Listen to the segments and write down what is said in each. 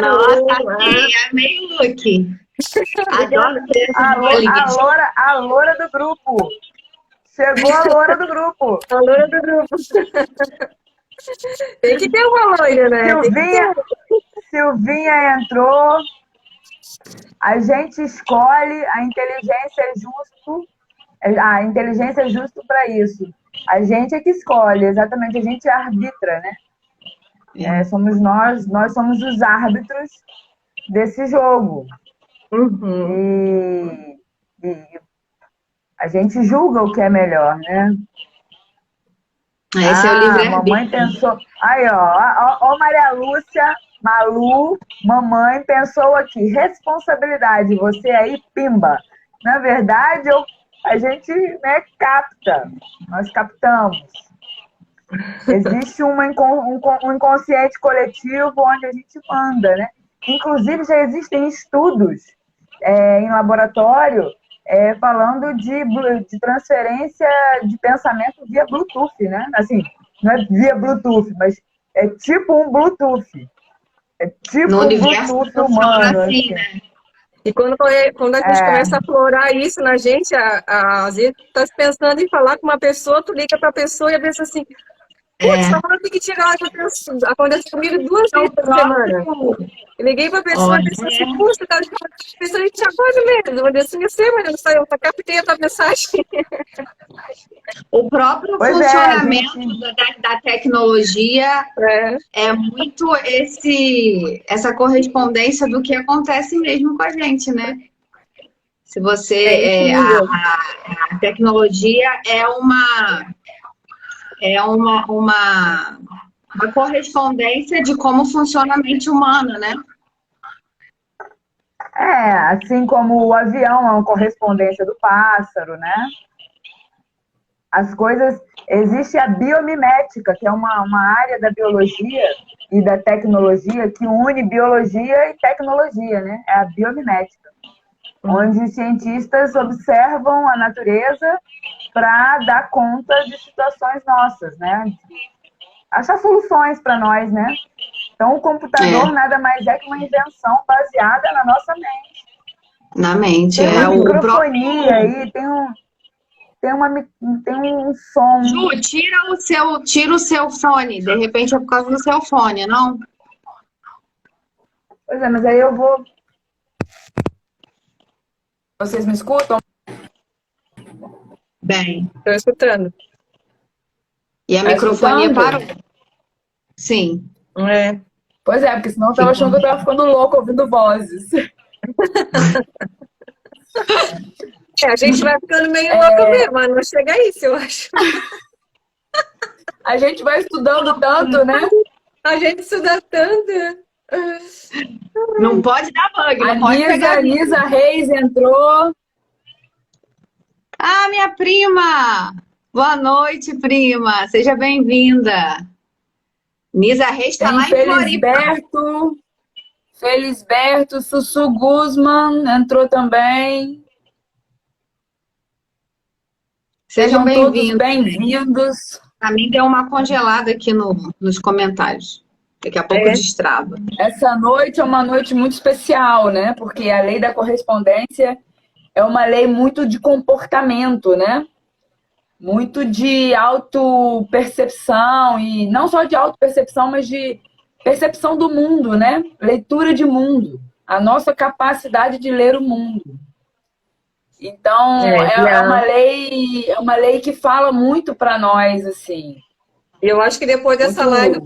Nossa, sim, amei o look. Adoro ter essas bolinhas. A loura do grupo. Chegou a loura do grupo. A loira do grupo. Tem que ter uma loira, né? Tem que ter. Silvinha entrou. A gente escolhe, a inteligência é justo para isso. A gente é que escolhe, exatamente, a gente arbitra, né? Somos nós somos os árbitros desse jogo. Uhum. E a gente julga o que é melhor, né? Esse é o livre-arbítrio. Mamãe pensou... Aí, ó, Maria Lúcia, Malu, mamãe pensou aqui, responsabilidade, você aí, pimba. Na verdade, a gente, né, capta, nós captamos. Existe um inconsciente coletivo onde a gente manda, né? Inclusive, já existem estudos em laboratório falando de transferência de pensamento via Bluetooth, né? Assim, não é via Bluetooth, mas é tipo um Bluetooth. É tipo no um universo Bluetooth funciona humano. assim, Assim. né? E quando a gente começa a florar isso na gente, às vezes tu tá pensando em falar com uma pessoa, tu liga pra pessoa e a pessoa assim, putz, tá falando que chega lá com a pessoa. Acontece comigo 2 vezes por semana. Eu liguei pra pessoa e pensei assim, puxa, tá pensando em te agora mesmo. Eu disse assim, eu sei, mas eu só captei a tua mensagem. O próprio funcionamento da tecnologia é muito essa correspondência do que acontece mesmo com a gente, né? Se você... a tecnologia é uma correspondência de como funciona a mente humana, né? Assim como o avião é uma correspondência do pássaro, né? As coisas... Existe a biomimética, que é uma área da biologia e da tecnologia que une biologia e tecnologia, né? É a biomimética, onde os cientistas observam a natureza para dar conta de situações nossas, né? Achar soluções para nós, né? Então, o computador nada mais é que uma invenção baseada na nossa mente. Na mente. Tem uma microfonia aí, tem um som. Ju, tira o seu fone. De repente é por causa do seu fone, não? Pois é, mas aí eu vou... Vocês me escutam? Bem. Estou escutando. E a microfonia parou? Sim. Pois é, porque senão eu tava achando que eu tava ficando louca ouvindo vozes. A gente vai ficando meio louca mesmo, mas não chega a isso, eu acho. A gente vai estudando tanto, né? A gente estuda tanto. Não pode dar bug, não pode pegar. A Nisa Reis entrou. Ah, minha prima! Boa noite, prima! Seja bem-vinda! Nisa Reis está lá em Floripa. Felisberto, Sussu Guzman entrou também. Sejam bem-vindos. Bem-vindos. A mim deu uma congelada aqui nos comentários. Daqui a pouco destrava. Essa noite é uma noite muito especial, né? Porque a lei da correspondência é uma lei muito de comportamento, né? Muito de autopercepção, e não só de autopercepção, mas de percepção do mundo, né? Leitura de mundo. A nossa capacidade de ler o mundo. Então, é uma lei que fala muito para nós, assim. Eu acho que depois dessa live o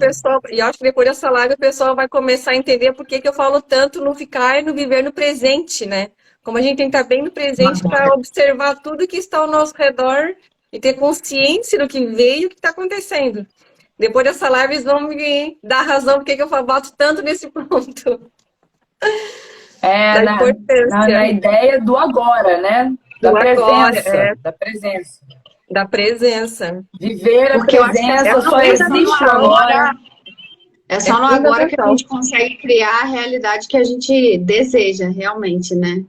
pessoal vai começar a entender por que eu falo tanto no ficar e no viver no presente, né? Como a gente tem que estar bem no presente para observar tudo que está ao nosso redor e ter consciência do que veio e o que está acontecendo. Depois dessa live eles vão me dar razão porque eu bato tanto nesse ponto. Na ideia do agora, né? Da presença. Viver a presença só existe agora. É só no agora que a gente consegue criar a realidade que a gente deseja, realmente, né?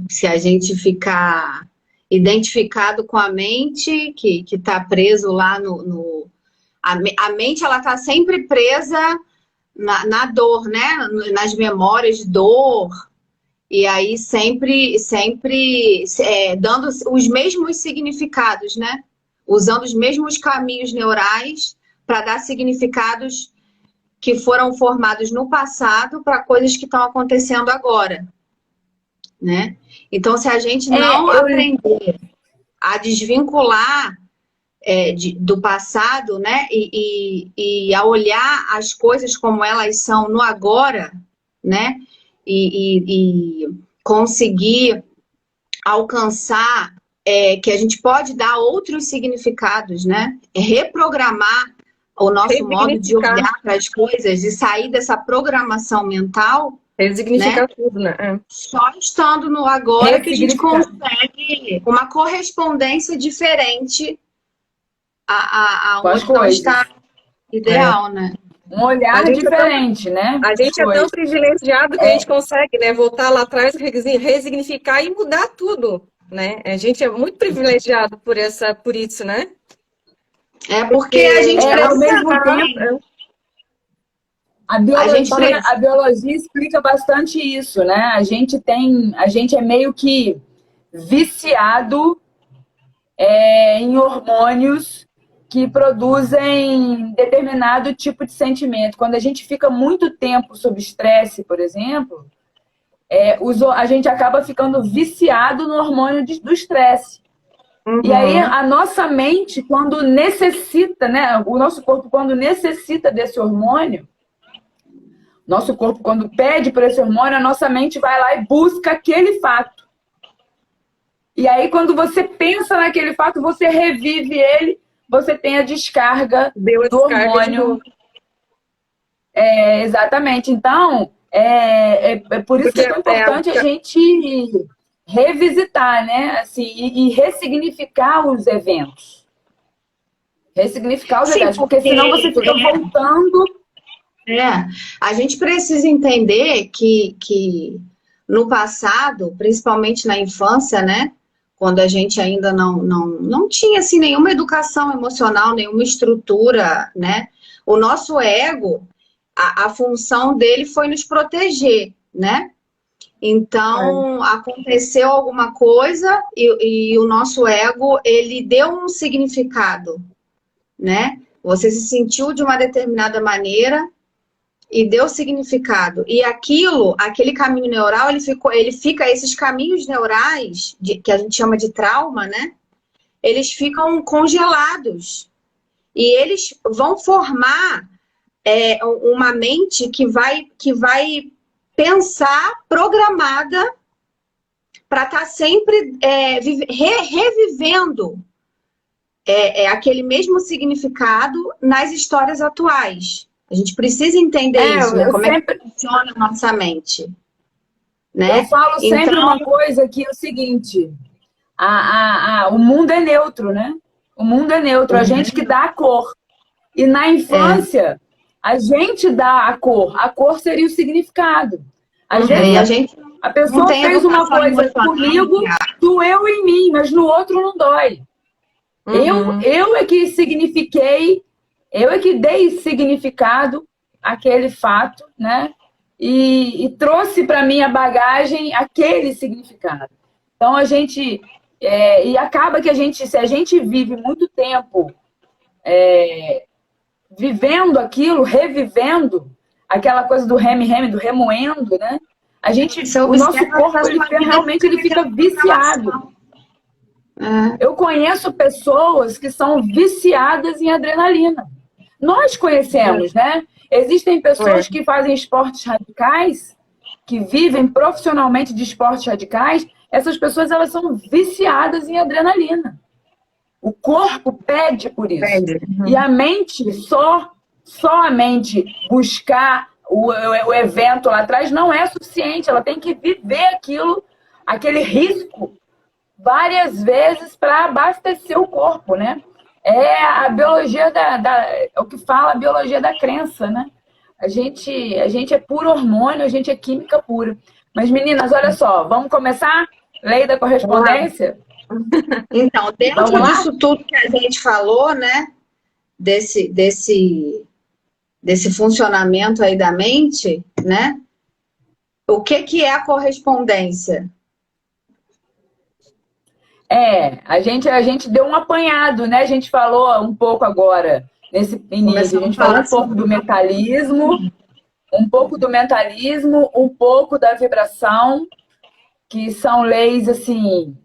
Se a gente ficar identificado com a mente, que está preso lá a mente, ela está sempre presa na dor, né? Nas memórias de dor. E aí sempre dando os mesmos significados, né? Usando os mesmos caminhos neurais para dar significados que foram formados no passado para coisas que estão acontecendo agora, né? Então, se a gente não aprender a desvincular do passado, né? E a olhar as coisas como elas são no agora, né? E conseguir alcançar que a gente pode dar outros significados, né? Reprogramar o nosso modo de olhar para as coisas e sair dessa programação mental. Resignificar, né? Tudo, né? Só estando no agora que a gente consegue uma correspondência diferente a onde não está ideal, né? Um olhar diferente, né? A gente é tão privilegiado que a gente consegue, né, voltar lá atrás, resignificar e mudar tudo, né? A gente é muito privilegiado por isso, né? Porque a gente ao mesmo tempo, a biologia explica bastante isso, né? A gente é meio que viciado em hormônios que produzem determinado tipo de sentimento. Quando a gente fica muito tempo sob estresse, por exemplo, a gente acaba ficando viciado no hormônio do estresse. Uhum. E aí a nossa mente, quando necessita, né? O nosso corpo, quando necessita desse hormônio, nosso corpo, quando pede por esse hormônio, a nossa mente vai lá e busca aquele fato. E aí, quando você pensa naquele fato, você revive ele, você tem a descarga do hormônio. Exatamente. Então, por isso que é tão importante a gente revisitar, né? Assim, e ressignificar os eventos. Ressignificar os eventos, porque senão você fica voltando. A gente precisa entender que no passado, principalmente na infância, né? Quando a gente ainda não tinha assim, nenhuma educação emocional, nenhuma estrutura, né? O nosso ego, a função dele foi nos proteger, né? Então, aconteceu alguma coisa e o nosso ego, ele deu um significado, né? Você se sentiu de uma determinada maneira e deu significado. E aquele caminho neural, esses caminhos neurais, que a gente chama de trauma, né? Eles ficam congelados. E eles vão formar uma mente que vai pensar programada para estar sempre revivendo aquele mesmo significado nas histórias atuais. A gente precisa entender isso, né? Como é que funciona a nossa mente. Né? Eu falo sempre uma coisa que é o seguinte, o mundo é neutro, né? O mundo é neutro, a gente que dá a cor. E na infância, a gente dá a cor seria o significado. A pessoa fez uma coisa comigo, doeu em mim, mas no outro não dói. Eu é que signifiquei, eu é que dei significado àquele fato, né? E trouxe para minha bagagem aquele significado. Então a gente e acaba que se a gente vive muito tempo vivendo aquilo, revivendo aquela coisa do do remoendo, né? O nosso corpo realmente ele fica viciado. Eu conheço pessoas que são viciadas em adrenalina. Nós conhecemos, né? Existem pessoas que fazem esportes radicais, que vivem profissionalmente de esportes radicais. Essas pessoas, elas são viciadas em adrenalina. O corpo pede por isso. E a mente, só a mente buscar o evento lá atrás não é suficiente. Ela tem que viver aquele risco, várias vezes para abastecer o corpo, né? É a biologia é o que fala a biologia da crença, né? A gente é puro hormônio, a gente é química pura. Mas, meninas, olha só, vamos começar? Lei da correspondência? Então, dentro disso tudo que a gente falou, né? Desse desse funcionamento aí da mente, né? O que é a correspondência? A gente deu um apanhado, né? A gente falou um pouco agora, nesse início, a gente falou um pouco do mentalismo, um pouco da vibração, que são leis, assim,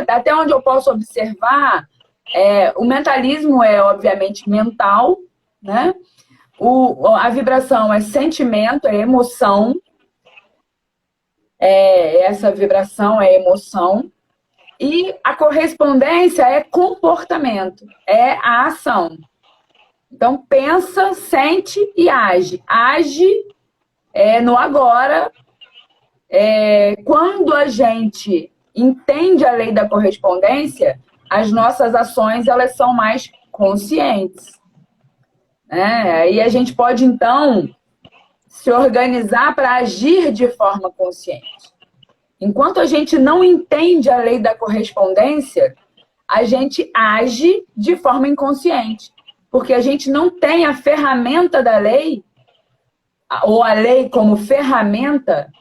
até onde eu posso observar, o mentalismo é, obviamente, mental, né? A vibração é sentimento, é emoção, essa vibração é emoção, e a correspondência é comportamento, é a ação. Então, pensa, sente e age. Age no agora. Quando a gente entende a lei da correspondência, as nossas ações elas são mais conscientes. E a gente pode, então, se organizar para agir de forma consciente. Enquanto a gente não entende a lei da correspondência, a gente age de forma inconsciente. Porque a gente não tem a ferramenta da lei, ou a lei como ferramenta,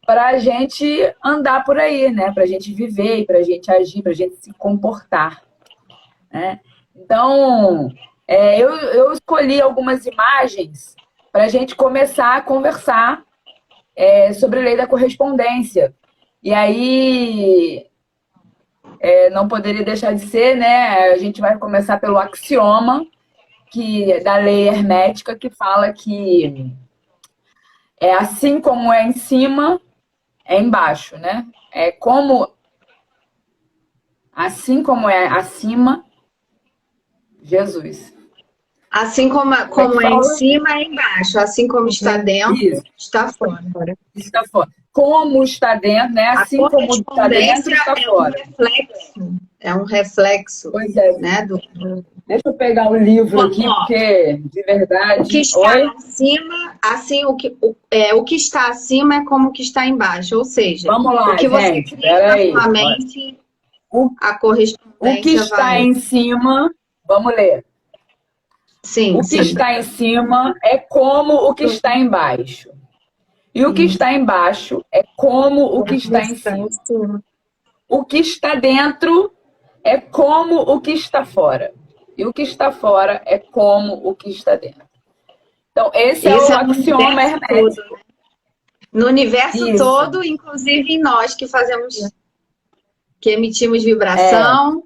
para a gente andar por aí, né? Para a gente viver, para a gente agir, para a gente se comportar. Né? Então, eu escolhi algumas imagens para a gente começar a conversar sobre a lei da correspondência. E aí, não poderia deixar de ser, né? A gente vai começar pelo axioma da lei hermética, que fala que assim como é em cima, é embaixo, né? Assim como é acima, Jesus. Assim como é em cima, é embaixo. Assim como está dentro, está fora. Está fora. Como está dentro, né? Assim como está dentro, está fora. É um reflexo. Pois é. Né? Deixa eu pegar o livro aqui, porque, de verdade... O que está acima, assim, o que está acima é como o que está embaixo. Ou seja, vamos lá, o que você cria na sua mente, a correspondência o que está em cima... Vamos ler. Sim, o que está em cima é como o que está embaixo. E o que está embaixo é como o que está em cima. O que está dentro é como o que está fora. E o que está fora é como o que está dentro. Então, esse é o axioma hermético. No universo todo, inclusive em nós que que emitimos vibração.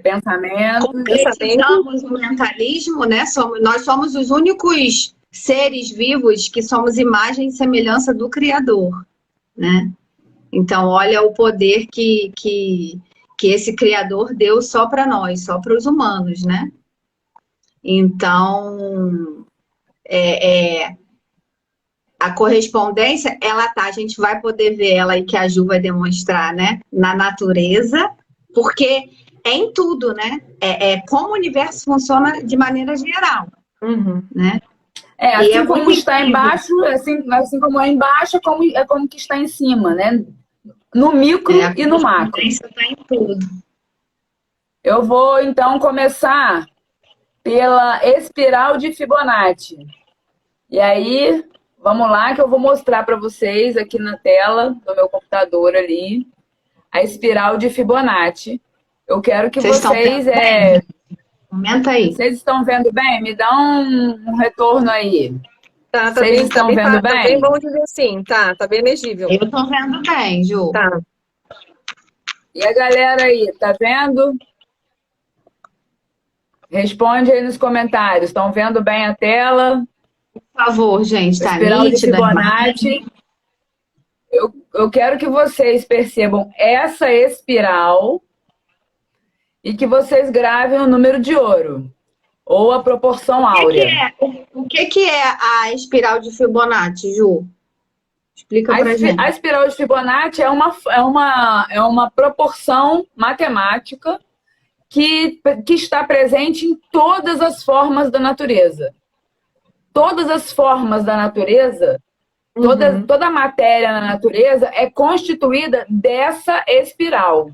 Pensamento. Concretizamos o mentalismo, né? Nós somos os únicos seres vivos que somos imagem e semelhança do Criador, né? Então, olha o poder que esse Criador deu só para nós, só para os humanos, né? Então, a correspondência, a gente vai poder ver ela e que a Ju vai demonstrar, né? Na natureza, porque é em tudo, né? Como o universo funciona de maneira geral, né? Assim como está embaixo, assim como é embaixo, é como que está em cima, né? No micro e no macro. Está em tudo. Eu vou, então, começar pela espiral de Fibonacci. E aí, vamos lá, que eu vou mostrar para vocês aqui na tela do meu computador ali, a espiral de Fibonacci. Eu quero que vocês... Comenta aí. Vocês estão vendo bem? Me dá um retorno aí. Vocês estão vendo bem? Tá bem bom de ver sim, tá bem legível. Eu tô vendo bem, Ju. Tá. E a galera aí, tá vendo? Responde aí nos comentários. Estão vendo bem a tela? Por favor, gente, tá espiral nítida. De Fibonacci. Eu quero que vocês percebam essa espiral e que vocês gravem o número de ouro ou a proporção áurea. O que é a espiral de Fibonacci, Ju? Explica pra gente. A espiral de Fibonacci é uma proporção matemática que está presente em todas as formas da natureza. Todas as formas da natureza, toda a matéria na natureza é constituída dessa espiral.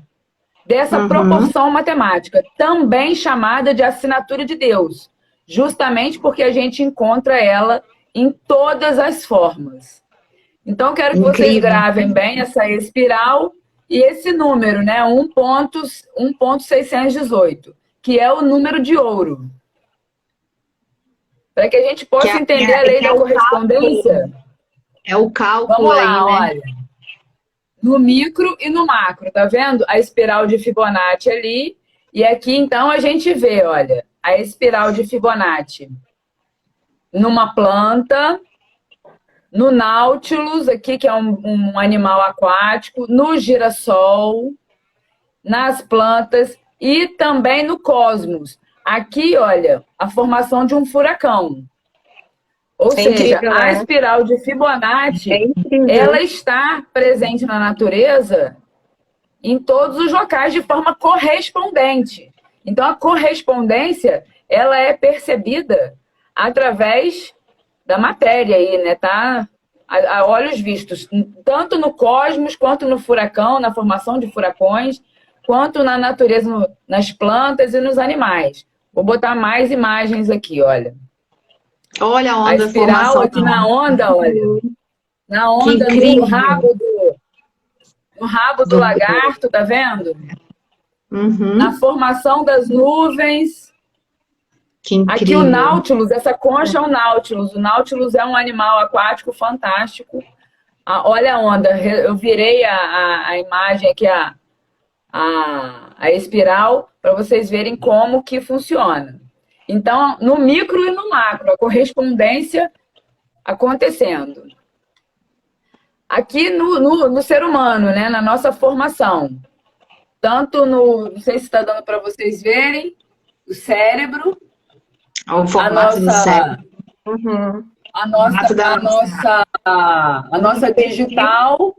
dessa proporção matemática, também chamada de assinatura de Deus, justamente porque a gente encontra ela em todas as formas. Então, quero que vocês gravem bem essa espiral e esse número, né? 1.618, que é o número de ouro. Para que a gente possa entender a lei da correspondência. É o cálculo. Vamos lá, aí, né? olha. No micro e no macro, tá vendo? A espiral de Fibonacci ali. E aqui, então, a gente vê, olha, a espiral de Fibonacci numa planta, no Nautilus, aqui, que é um animal aquático, no girassol, nas plantas e também no cosmos. Aqui, olha, a formação de um furacão. Ou seja, incrível, a espiral de Fibonacci, ela está presente na natureza em todos os locais de forma correspondente. Então, a correspondência, ela é percebida através da matéria aí, né? Tá a olhos vistos, tanto no cosmos, quanto no furacão, na formação de furacões, quanto na natureza, nas plantas e nos animais. Vou botar mais imagens aqui, olha. Olha a onda, a espiral aqui na onda, olha. Na onda, no rabo do lagarto, tá vendo? Na formação das nuvens. Que incrível. Aqui o Nautilus, essa concha é o Nautilus. O Nautilus é um animal aquático fantástico. Olha a onda. Eu virei a imagem aqui, a espiral, para vocês verem como que funciona. Então, no micro e no macro, a correspondência acontecendo. Aqui no ser humano, né, na nossa formação. Tanto no... Não sei se está dando para vocês verem. O cérebro. O formato do cérebro. A nossa digital.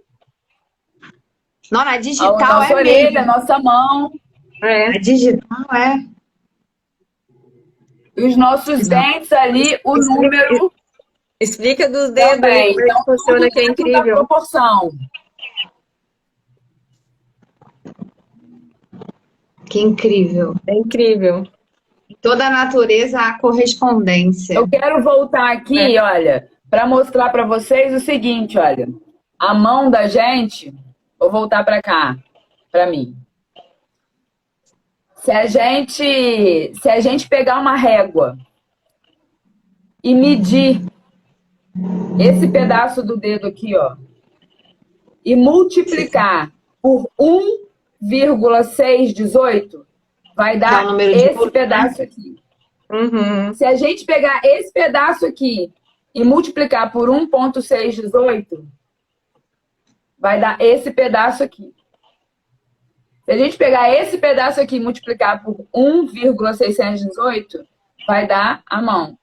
Não, a digital a nossa orelha, a nossa mão. A digital E os nossos dentes ali, o número. Explica dos dedos também. Como é que funciona, que é incrível. Da proporção. Que incrível. É incrível. Toda a natureza, a correspondência. Eu quero voltar aqui, olha, para mostrar para vocês o seguinte, olha. A mão da gente... Vou voltar para cá, para mim. Se a gente pegar uma régua e medir esse pedaço do dedo aqui, ó, e multiplicar por 1,618, vai dar esse pedaço aqui. Se a gente pegar esse pedaço aqui e multiplicar por 1,618, vai dar esse pedaço aqui. Se a gente pegar esse pedaço aqui e multiplicar por 1,618, vai dar a mão.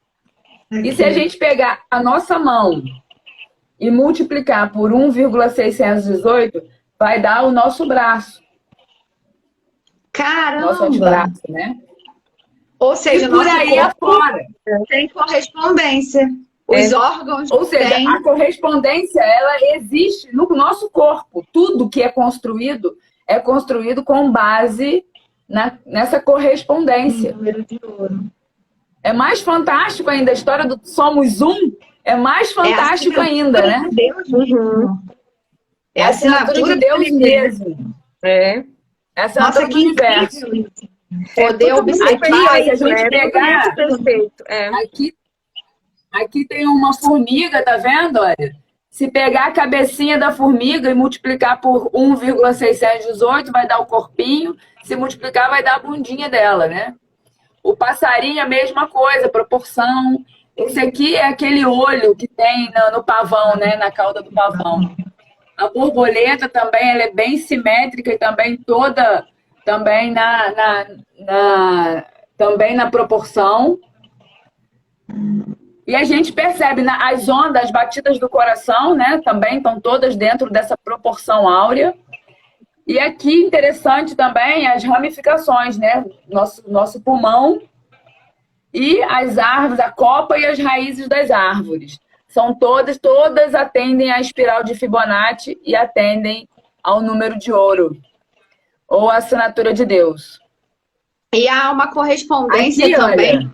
E se a gente pegar a nossa mão e multiplicar por 1,618, vai dar o nosso braço. Caramba! Nosso antebraço, né? Ou seja, por aí afora tem correspondência. Os órgãos. Ou seja, a correspondência, ela existe no nosso corpo. Tudo que é construído com base nessa correspondência. Número de ouro. É mais fantástico ainda. A história do somos um é mais fantástico ainda, né? Deus, É a assinatura de Deus mesmo. Essa Nossa, é a do universo. Poder observar se a gente pegar... Perfeito. Aqui tem uma formiga, tá vendo? Olha, se pegar a cabecinha da formiga e multiplicar por 1,618, vai dar o corpinho. Se multiplicar, vai dar a bundinha dela, né? O passarinho, a mesma coisa, proporção. Esse aqui é aquele olho que tem no pavão, né? Na cauda do pavão. A borboleta também, ela é bem simétrica e também toda... Também também na proporção. E a gente percebe, as ondas, as batidas do coração, né? Também estão todas dentro dessa proporção áurea. E aqui, interessante também, as ramificações, né? Nosso pulmão e as árvores, a copa e as raízes das árvores. São todas atendem à espiral de Fibonacci e atendem ao número de ouro. ou a assinatura de Deus. E há uma correspondência aqui, também. Olha,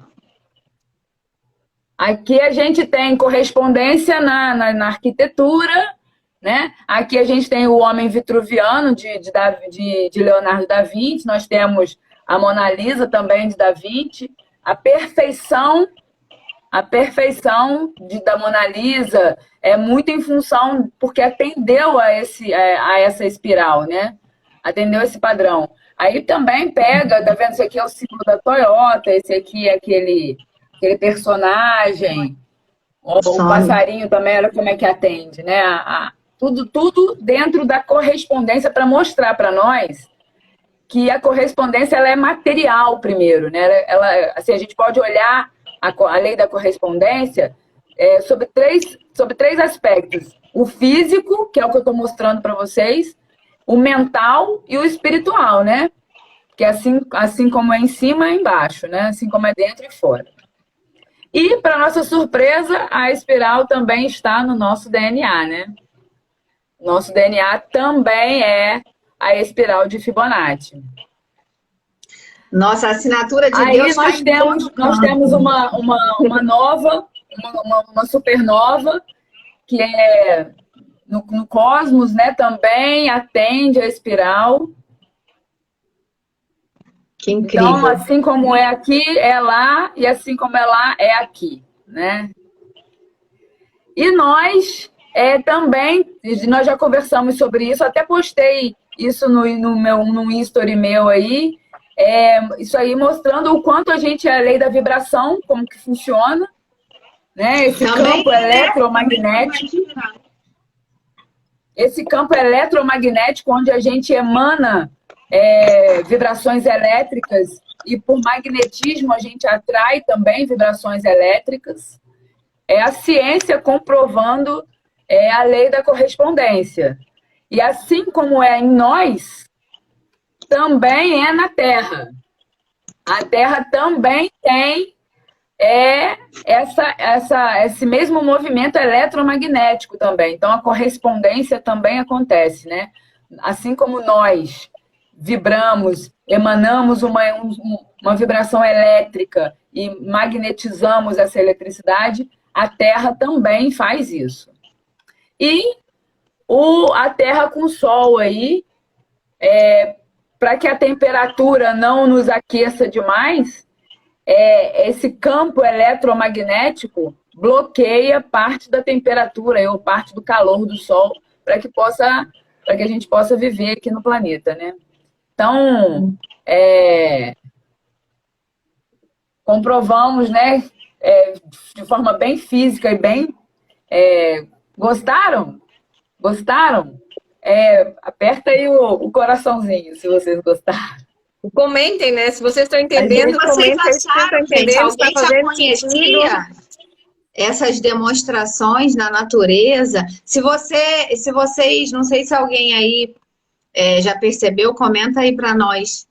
aqui a gente tem correspondência na arquitetura, né? Aqui a gente tem o Homem Vitruviano de Leonardo da Vinci, nós temos a Mona Lisa também de Da Vinci, a perfeição da Mona Lisa é muito em função, porque atendeu a essa espiral, né? Atendeu esse padrão. Aí também pega, tá vendo? Esse aqui é o símbolo da Toyota, esse aqui é aquele personagem, o passarinho também, olha como é que atende, né? Tudo dentro da correspondência para mostrar para nós que a correspondência ela é material primeiro, né? Assim, a gente pode olhar a lei da correspondência sobre três aspectos. O físico, que é o que eu estou mostrando para vocês, o mental e o espiritual, né? Que assim como é em cima, é embaixo, né? Assim como é dentro e fora. E, para nossa surpresa, a espiral também está no nosso DNA, né? Nosso DNA também é a espiral de Fibonacci. Nossa, a assinatura de Deus. Aí nós temos uma nova, uma supernova, que é no cosmos, né? Também atende a espiral. Que incrível. Então, assim como é aqui, é lá, e assim como é lá, é aqui, né? E nós também, nós já conversamos sobre isso, até postei isso no history meu aí, isso aí mostrando o quanto a gente é a lei da vibração, como que funciona, né? Esse campo eletromagnético. Esse campo eletromagnético, onde a gente emana vibrações elétricas e por magnetismo a gente atrai também vibrações elétricas. É a ciência comprovando a lei da correspondência. E assim como é em nós, também é na Terra. A Terra também tem esse mesmo movimento eletromagnético também. Então, a correspondência também acontece, né? Assim como nós vibramos, emanamos uma vibração elétrica e magnetizamos essa eletricidade, a Terra também faz isso. E a Terra com o Sol aí, para que a temperatura não nos aqueça demais, esse campo eletromagnético bloqueia parte da temperatura ou parte do calor do Sol para que a gente possa viver aqui no planeta, né? Então, comprovamos, né, de forma bem física e bem... Gostaram? Gostaram? Aperta aí o coraçãozinho, se vocês gostaram. Comentem, né? Se vocês estão entendendo, comentem. Alguém já conhecia essas demonstrações na natureza? Se vocês, não sei se alguém aí já percebeu, comenta aí para nós.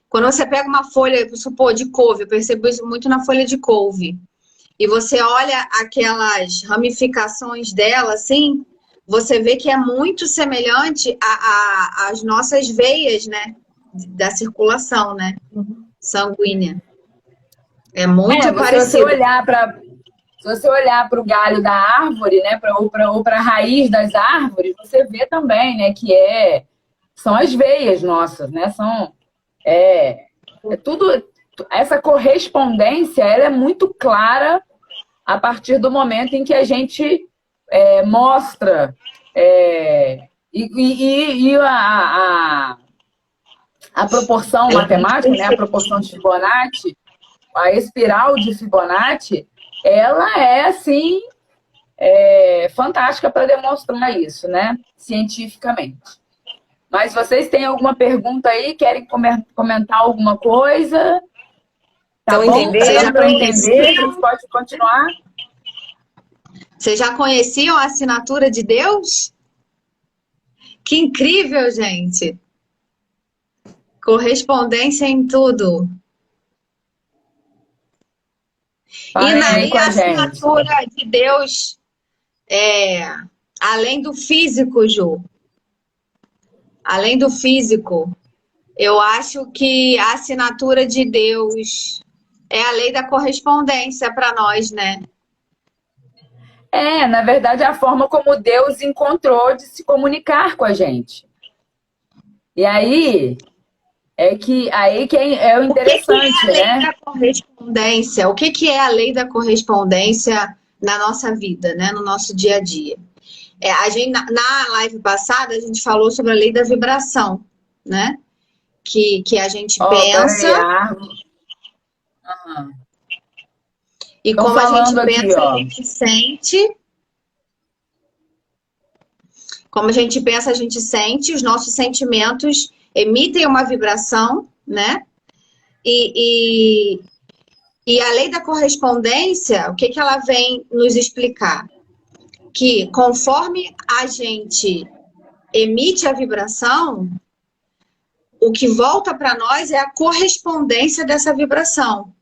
Quando você pega uma folha, supor, de couve, eu percebo isso muito na folha de couve, e você olha aquelas ramificações dela, assim, você vê que é muito semelhante às nossas veias, né? Da circulação, né? Sanguínea. É muito parecido. Se você olhar para o galho da árvore, né? Ou para a raiz das árvores, você vê também, né? Que são as veias nossas, né? Tudo. Essa correspondência, ela é muito clara a partir do momento em que a gente mostra a proporção matemática, né? A proporção de Fibonacci, a espiral de Fibonacci, ela é assim fantástica para demonstrar isso, né? Cientificamente. Mas vocês têm alguma pergunta aí? Querem comentar alguma coisa? Tá bom? Entendendo? Para entender, a gente pode continuar. Vocês já conheciam a assinatura de Deus? Que incrível, gente! Correspondência em tudo. E a assinatura de Deus, além do físico, Ju. Além do físico, Eu acho que a assinatura de Deus é a lei da correspondência para nós, né? Na verdade, é a forma como Deus encontrou de se comunicar com a gente. E aí é o interessante, né? O que é a lei né? da correspondência? O que é a lei da correspondência na nossa vida, né? No nosso dia a dia? Na live passada, a gente falou sobre a lei da vibração, né? Que a gente pensa. E como a gente pensa, a gente sente. Como a gente pensa, a gente sente. Os nossos sentimentos emitem uma vibração, né? E a lei da correspondência, o que ela vem nos explicar? Que conforme a gente emite a vibração, o que volta para nós é a correspondência dessa vibração.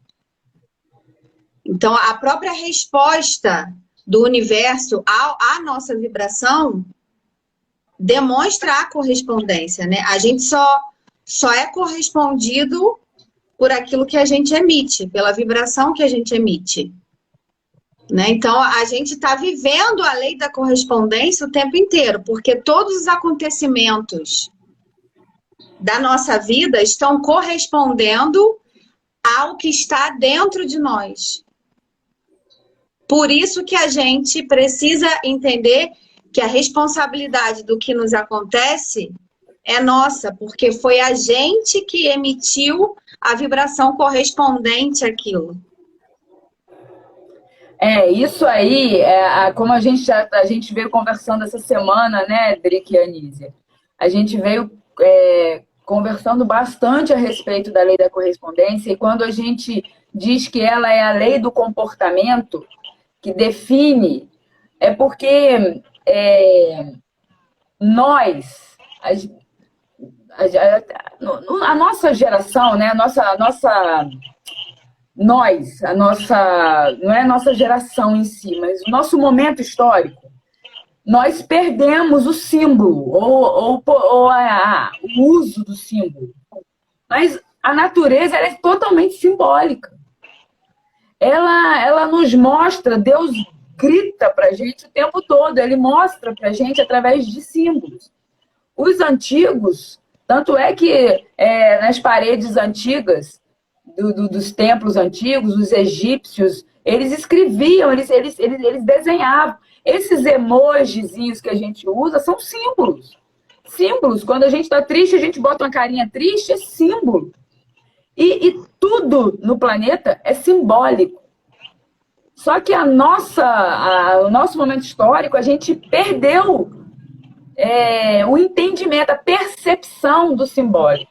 Então, a própria resposta do universo à nossa vibração demonstra a correspondência, né? A gente só é correspondido por aquilo que a gente emite, pela vibração que a gente emite. Né? Então, a gente está vivendo a lei da correspondência o tempo inteiro, porque todos os acontecimentos da nossa vida estão correspondendo ao que está dentro de nós. Por isso que a gente precisa entender que a responsabilidade do que nos acontece é nossa, porque foi a gente que emitiu a vibração correspondente àquilo. Isso aí, como a gente veio conversando essa semana, né, Drica e Anísia? A gente veio conversando bastante a respeito da lei da correspondência, e quando a gente diz que ela é a lei do comportamento, que define, é porque nós, a nossa geração, né, não é a nossa geração em si, mas o nosso momento histórico, nós perdemos o símbolo, ou o uso do símbolo. Mas a natureza ela é totalmente simbólica. Ela nos mostra, Deus grita para a gente o tempo todo, Ele mostra para a gente através de símbolos. Os antigos, tanto é que nas paredes antigas, dos templos antigos, os egípcios, eles escreviam, eles desenhavam. Esses emojizinhos que a gente usa são símbolos. Símbolos. Quando a gente está triste, a gente bota uma carinha triste, é símbolo. E tudo no planeta é simbólico. Só que o nosso momento histórico, a gente perdeu o entendimento, a percepção do simbólico.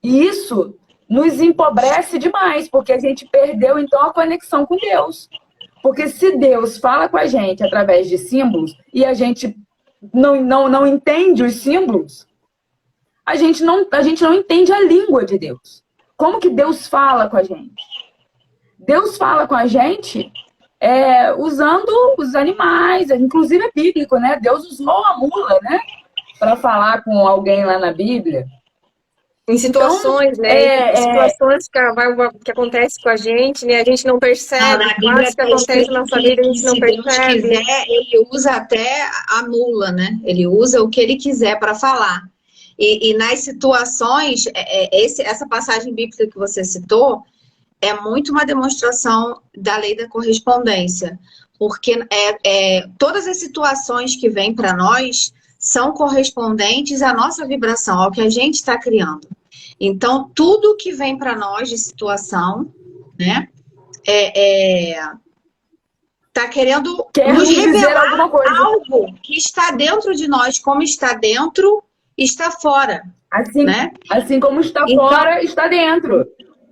E isso nos empobrece demais, porque a gente perdeu, então, a conexão com Deus. Porque se Deus fala com a gente através de símbolos e a gente não entende os símbolos, a gente não entende a língua de Deus. Como que Deus fala com a gente? Deus fala com a gente usando os animais, inclusive é bíblico, né? Deus usou a mula, né? Para falar com alguém lá na Bíblia. Em situações, então, né? Situações que acontecem com a gente, né? A gente não percebe. Fatos que acontecem na nossa vida, a gente não percebe. Se Deus quiser, ele usa até a mula, né? Ele usa o que ele quiser para falar. E nas situações, essa passagem bíblica que você citou é muito uma demonstração da lei da correspondência. Porque todas as situações que vêm para nós são correspondentes à nossa vibração, ao que a gente está criando. Então, tudo que vem para nós de situação, né, está querendo nos revelar algo que está dentro de nós, como está dentro, está fora. Assim como está fora, está dentro.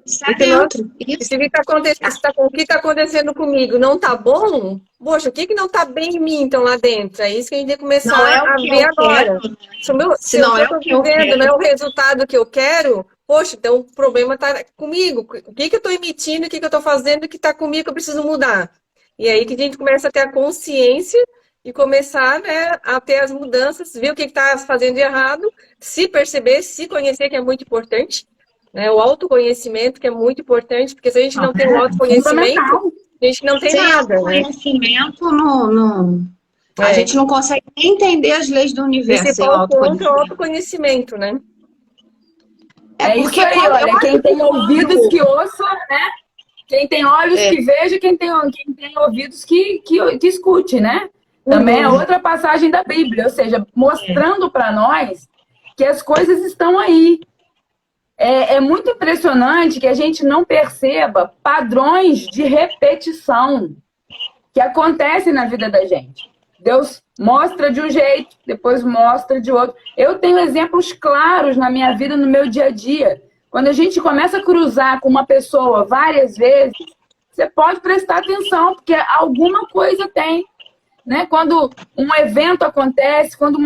Está dentro. Se o que está acontecendo comigo não está bom, poxa, o que não está bem em mim, então, lá dentro? É isso que a gente tem que começar a ver agora. Se não é o que eu vivendo, não é o resultado que eu quero, poxa, então o problema está comigo. O que eu estou emitindo, o que eu estou fazendo que está comigo que eu preciso mudar? E aí que a gente começa a ter a consciência e começar, né, a ter as mudanças, ver o que está fazendo de errado, se perceber, se conhecer, que é muito importante, né? O autoconhecimento, que é muito importante, porque se a gente não tem o autoconhecimento, a gente não tem nada. Sem autoconhecimento, a gente não consegue nem entender as leis do universo. Esse ponto é o autoconhecimento, né? É isso aí, olha, quem tem ouvidos que ouça, né? Quem tem olhos que veja, quem tem ouvidos que escute, né? Também é outra passagem da Bíblia, ou seja, mostrando para nós que as coisas estão aí. É muito impressionante que a gente não perceba padrões de repetição que acontecem na vida da gente. Deus mostra de um jeito, depois mostra de outro. Eu tenho exemplos claros na minha vida, no meu dia a dia. Quando a gente começa a cruzar com uma pessoa várias vezes, você pode prestar atenção, porque alguma coisa tem. Né? Quando um evento acontece, quando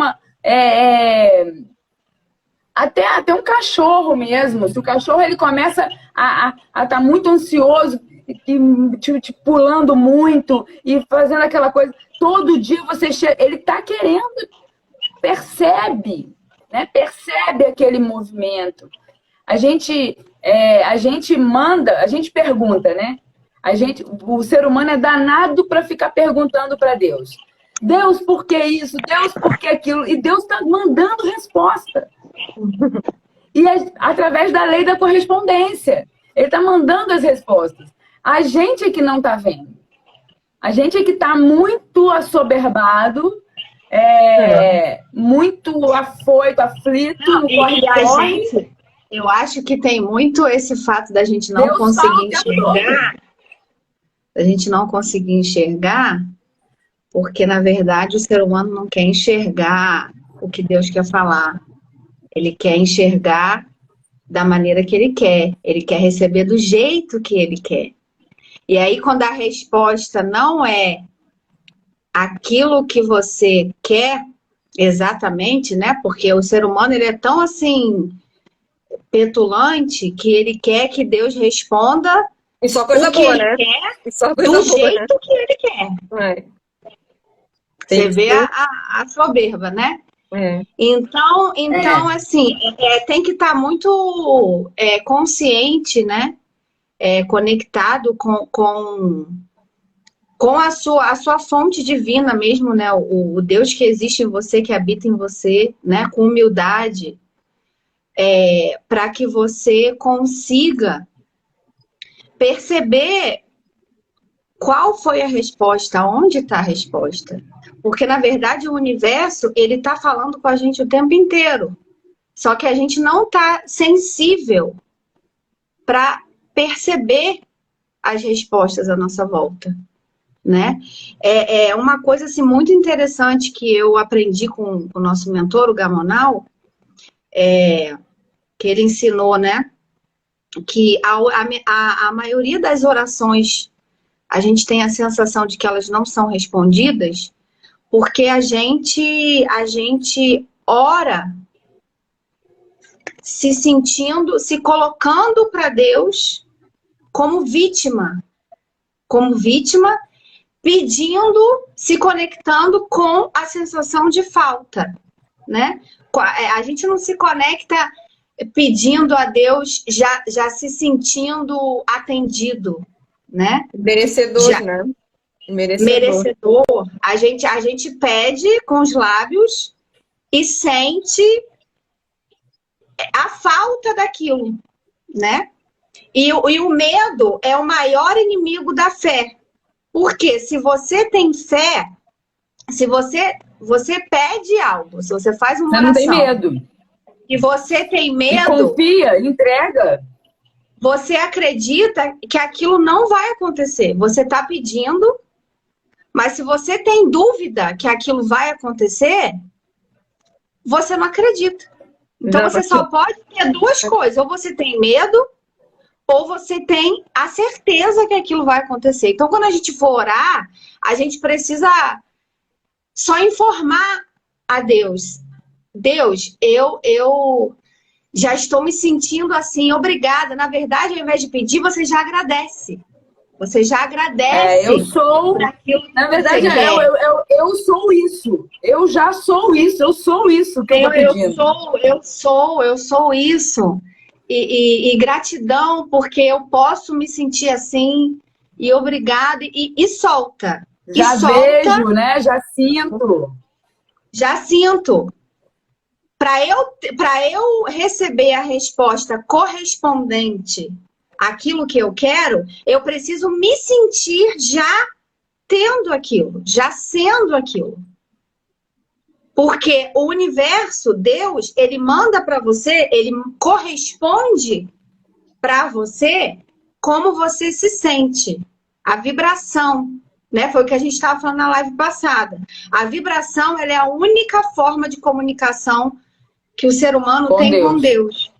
até um cachorro mesmo, se o cachorro ele começa a estar muito ansioso, e pulando muito e fazendo aquela coisa, todo dia você chega, ele está querendo, percebe, né? Percebe aquele movimento. A gente manda, a gente pergunta, né? O ser humano é danado para ficar perguntando para Deus. Deus, por que isso? Deus, por que aquilo? E Deus está mandando resposta. E através da lei da correspondência. Ele está mandando as respostas. A gente é que não está vendo. A gente é que está muito assoberbado, muito afoito, aflito, no corre-corre. Eu acho que tem muito esse fato da gente não conseguir enxergar. A gente não conseguir enxergar, porque, na verdade, o ser humano não quer enxergar o que Deus quer falar. Ele quer enxergar da maneira que ele quer. Ele quer receber do jeito que ele quer. E aí, quando a resposta não é aquilo que você quer exatamente, né? Porque o ser humano, ele é tão, assim, petulante que ele quer que Deus responda e só coisa boa, né? Do jeito que ele quer. Você vê a soberba, né? Então assim, tem que estar muito consciente, né? Conectado com a sua fonte divina mesmo, né? O Deus que existe em você, que habita em você, né? Com humildade, para que você consiga perceber qual foi a resposta, onde está a resposta. Porque, na verdade, o universo, ele está falando com a gente o tempo inteiro. Só que a gente não está sensível para perceber as respostas à nossa volta, né? É uma coisa, assim, muito interessante que eu aprendi com o nosso mentor, o Gamonal, que ele ensinou, né? Que a maioria das orações, a gente tem a sensação de que elas não são respondidas, porque a gente ora se colocando para Deus como vítima, pedindo, se conectando com a sensação de falta, né? A gente não se conecta pedindo a Deus já se sentindo atendido, né? Merecedor, né? Merecedor. A gente pede com os lábios e sente a falta daquilo, né? E o medo é o maior inimigo da fé. Porque se você tem fé, se você pede algo, se você faz uma oração... Você não tem medo. E você tem medo... E confia, entrega. Você acredita que aquilo não vai acontecer. Você está pedindo, mas se você tem dúvida que aquilo vai acontecer, você não acredita. Então você só pode ter duas coisas. Ou você tem medo, ou você tem a certeza que aquilo vai acontecer. Então, quando a gente for orar, a gente precisa só informar a Deus. Deus, eu já estou me sentindo assim, obrigada. Na verdade, ao invés de pedir, você já agradece. Você já agradece. Eu sou... Na verdade, eu sou isso. Eu já sou isso. Eu sou isso que eu tô pedindo. Eu sou isso. E gratidão, porque eu posso me sentir assim. E obrigada. E solta. Já vejo, né? Já sinto. Já sinto. Para eu receber a resposta correspondente àquilo que eu quero, eu preciso me sentir já tendo aquilo, já sendo aquilo. Porque o universo, Deus, ele manda para você, ele corresponde para você como você se sente. A vibração, né? Foi o que a gente estava falando na live passada. A vibração, ela é a única forma de comunicação que o ser humano tem com Deus.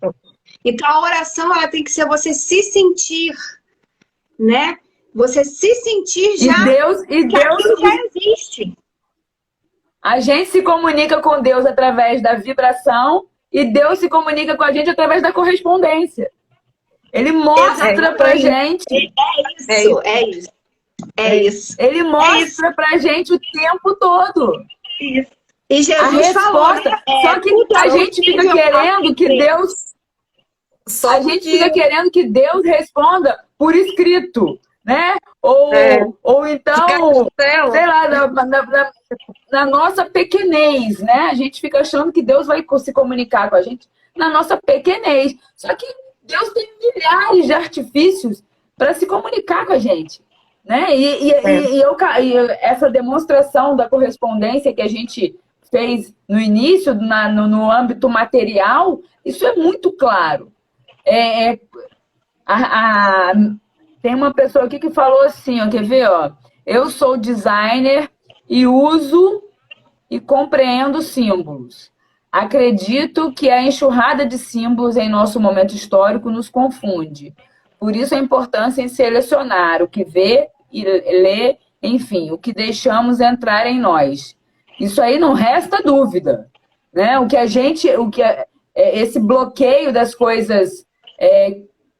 Então, a oração, ela tem que ser você se sentir, né? Você se sentir já. E Deus já existe. A gente se comunica com Deus através da vibração e Deus se comunica com a gente através da correspondência. Ele mostra pra gente. É isso. Ele mostra pra gente o tempo todo. Isso. E Jesus falou, né? Só que a gente fica querendo que Deus. A gente fica querendo que Deus responda por escrito, né? Ou então, sei lá, na nossa pequenez, né? A gente fica achando que Deus vai se comunicar com a gente na nossa pequenez. Só que Deus tem milhares de artifícios para se comunicar com a gente, né? E essa demonstração da correspondência que a gente fez no início, no âmbito material, isso é muito claro. Tem uma pessoa aqui que falou assim, ó, quer ver? Ó, eu sou designer e uso e compreendo símbolos. Acredito que a enxurrada de símbolos em nosso momento histórico nos confunde. Por isso a importância em selecionar o que vê e lê, enfim, o que deixamos entrar em nós. Isso aí não resta dúvida, né? Esse bloqueio das coisas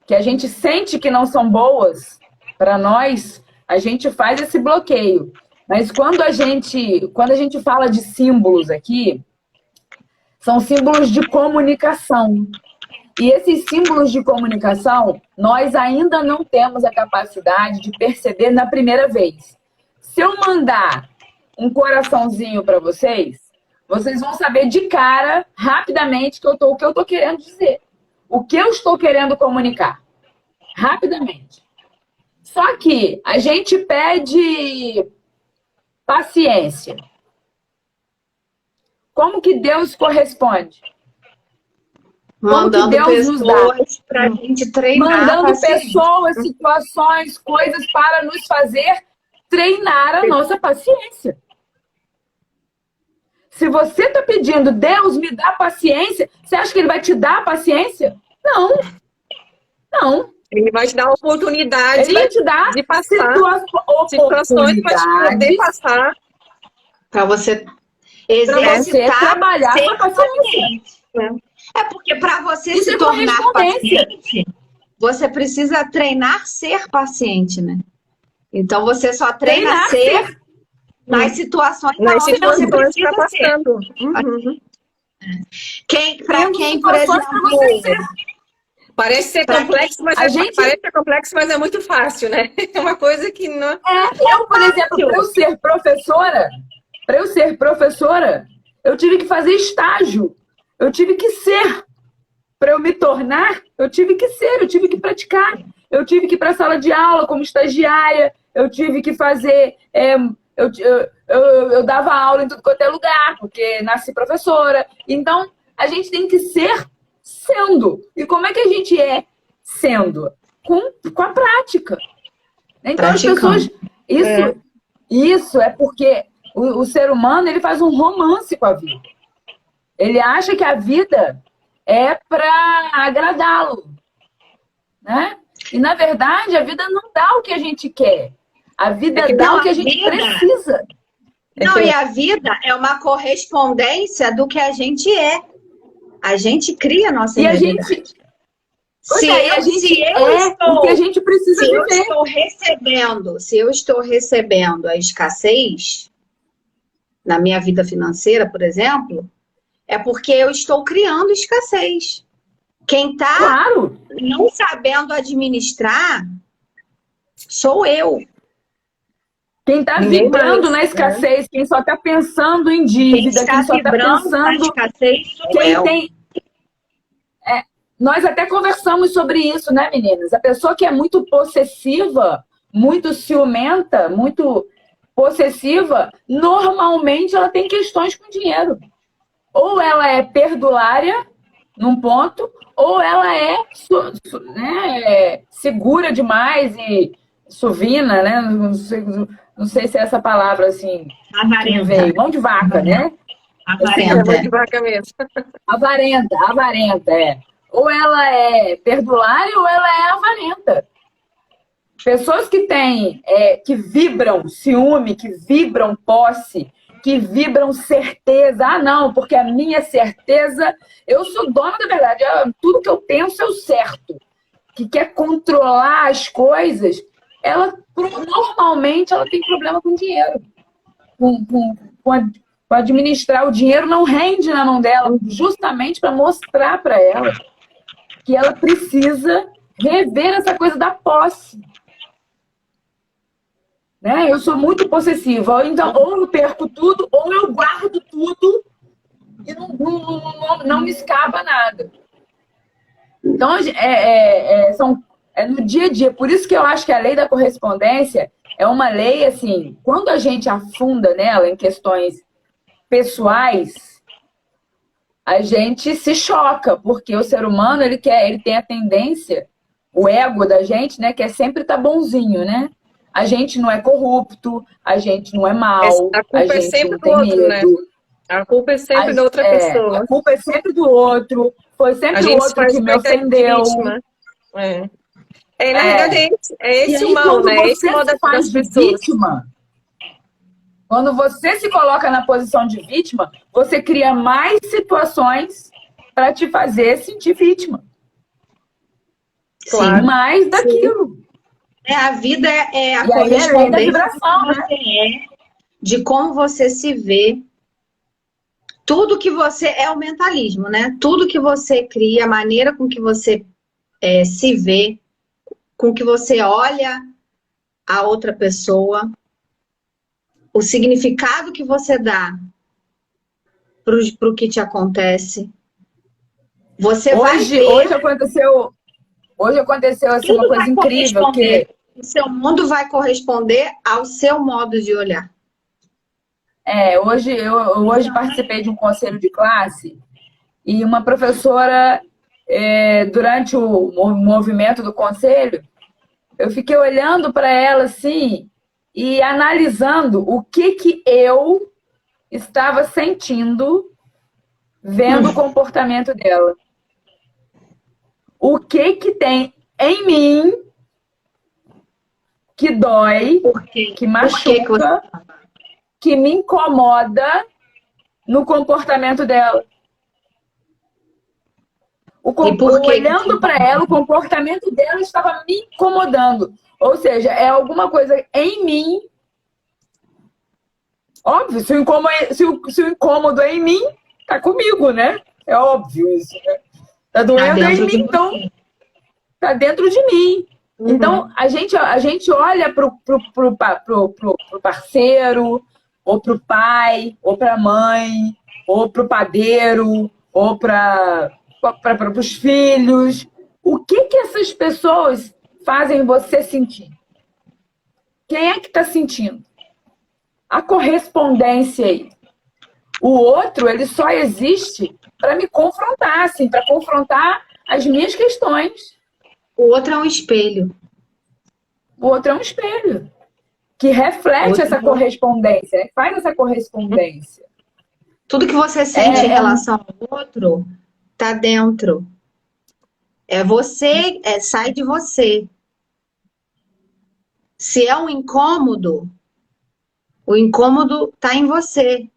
que a gente sente que não são boas para nós, a gente faz esse bloqueio. Mas quando a gente fala de símbolos aqui, são símbolos de comunicação. E esses símbolos de comunicação, nós ainda não temos a capacidade de perceber na primeira vez. Se eu mandar um coraçãozinho para vocês, vocês vão saber de cara, rapidamente, o que eu estou querendo dizer. O que eu estou querendo comunicar. Rapidamente. Só que a gente pede paciência. Como que Deus corresponde? Mandando pessoas para a gente treinar. Mandando pessoas, situações, coisas para nos fazer treinar a nossa paciência. Se você está pedindo, Deus me dá paciência, você acha que Ele vai te dar paciência? Não. Não. Ele vai te dar a oportunidade. Ele vai te dar de passar situações para te poder passar. Para você exercitar, trabalhar com a paciência. É porque para você se tornar paciente, você precisa treinar ser paciente, né? Então você só treina ser nas situações que você precisa ser. Uhum. Para quem, por exemplo... Parece ser complexo, mas parece ser complexo, mas é muito fácil, né? É uma coisa que não... Eu, por exemplo, para eu ser professora, eu tive que fazer estágio. Eu tive que ser. Para eu me tornar, eu tive que ser, eu tive que praticar. Eu tive que ir para a sala de aula como estagiária, eu tive que fazer... Eu dava aula em tudo quanto é lugar, porque nasci professora. Então, a gente tem que ser sendo. E como é que a gente é sendo? Com a prática. Então, as pessoas... Isso é porque o ser humano, ele faz um romance com a vida. Ele acha que a vida é para agradá-lo, né? E, na verdade, a vida não dá o que a gente quer. A vida dá o que a gente precisa. Não, e a vida é uma correspondência do que a gente é. A gente cria a nossa realidade. Se eu estou recebendo a escassez, na minha vida financeira, por exemplo, é porque eu estou criando escassez. Quem está não sabendo administrar sou eu. Quem está vibrando na escassez, quem só está pensando em dívida, quem só está pensando na escassez sou eu. Nós até conversamos sobre isso, né, meninas? A pessoa que é muito possessiva, muito ciumenta, muito possessiva, normalmente ela tem questões com dinheiro. Ou ela é perdulária, num ponto, ou ela é segura demais e suvina, né? Não sei se é essa palavra assim. Avarenta. Mão de vaca, né? Avarenta. Mão de vaca mesmo. Avarenta, é. Ou ela é perdulária ou ela é avarenta. Pessoas que têm, que vibram ciúme, que vibram posse, que vibram certeza. Ah, não, porque a minha certeza... Eu sou dona da verdade. Tudo que eu penso é o certo. Que quer controlar as coisas, normalmente ela tem problema com dinheiro. Com administrar. O dinheiro não rende na mão dela, justamente para mostrar para ela que ela precisa rever essa coisa da posse. Né? Eu sou muito possessiva. Então, ou eu perco tudo, ou eu guardo tudo e não me escapa nada. Então, no dia a dia. Por isso que eu acho que a lei da correspondência é uma lei, assim, quando a gente afunda nela em questões pessoais, a gente se choca, porque o ser humano, ele tem a tendência, o ego da gente, né, quer sempre estar bonzinho, né? A gente não é corrupto, a gente não é mau, a culpa é sempre do outro, né? A culpa é sempre da outra pessoa. A culpa é sempre do outro, foi sempre o outro que me ofendeu. Na verdade, esse o mal, né? Esse mal das pessoas. Vítima, quando você se coloca na posição de vítima, você cria mais situações para te fazer sentir vítima. Claro. Sim, mais daquilo. A vida é a correspondência de como você se vê. Tudo que você... É o mentalismo, né? Tudo que você cria, a maneira com que você se vê, com que você olha a outra pessoa, o significado que você dá para o que te acontece. Você hoje aconteceu assim, uma coisa incrível. O seu mundo vai corresponder ao seu modo de olhar. Hoje participei de um conselho de classe e uma professora, durante o movimento do conselho, eu fiquei olhando para ela assim e analisando o que eu estava sentindo vendo o comportamento dela. O que tem em mim que dói, que machuca, que me incomoda no comportamento dela. Olhando para ela, o comportamento dela estava me incomodando. Ou seja, é alguma coisa em mim. Óbvio, se o incômodo é em mim, tá comigo, né? É óbvio isso, né? Tá doendo em mim, então tá dentro de mim. Uhum. Então, a gente olha pro parceiro, ou pro pai, ou pra mãe, ou pro padeiro, ou para os filhos. O que essas pessoas fazem você sentir? Quem é que está sentindo? A correspondência aí. O outro, ele só existe para me confrontar, assim, para confrontar as minhas questões. O outro é um espelho. O outro é um espelho que reflete essa correspondência, faz essa correspondência. Tudo que você sente em relação ao outro tá dentro. Sai de você. Se é um incômodo, o incômodo tá em você.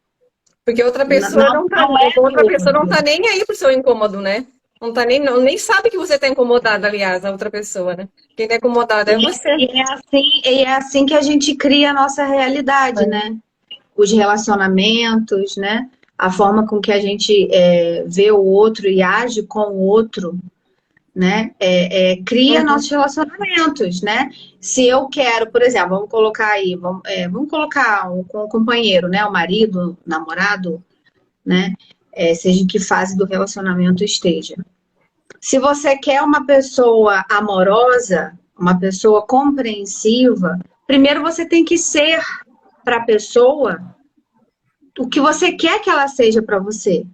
Porque outra pessoa não tá nem aí pro seu incômodo, né? Não tá nem sabe que você tá incomodada, aliás, a outra pessoa, né? Quem tá incomodada é você. E é assim que a gente cria a nossa realidade, né? os relacionamentos, né? A forma com que a gente vê o outro e age com o outro, né? Cria nossos relacionamentos, né? Se eu quero, por exemplo, vamos colocar aí, vamos colocar um companheiro, né? O marido, o namorado, né? Seja em que fase do relacionamento esteja. Se você quer uma pessoa amorosa, uma pessoa compreensiva, primeiro você tem que ser para a pessoa o que você quer que ela seja para você.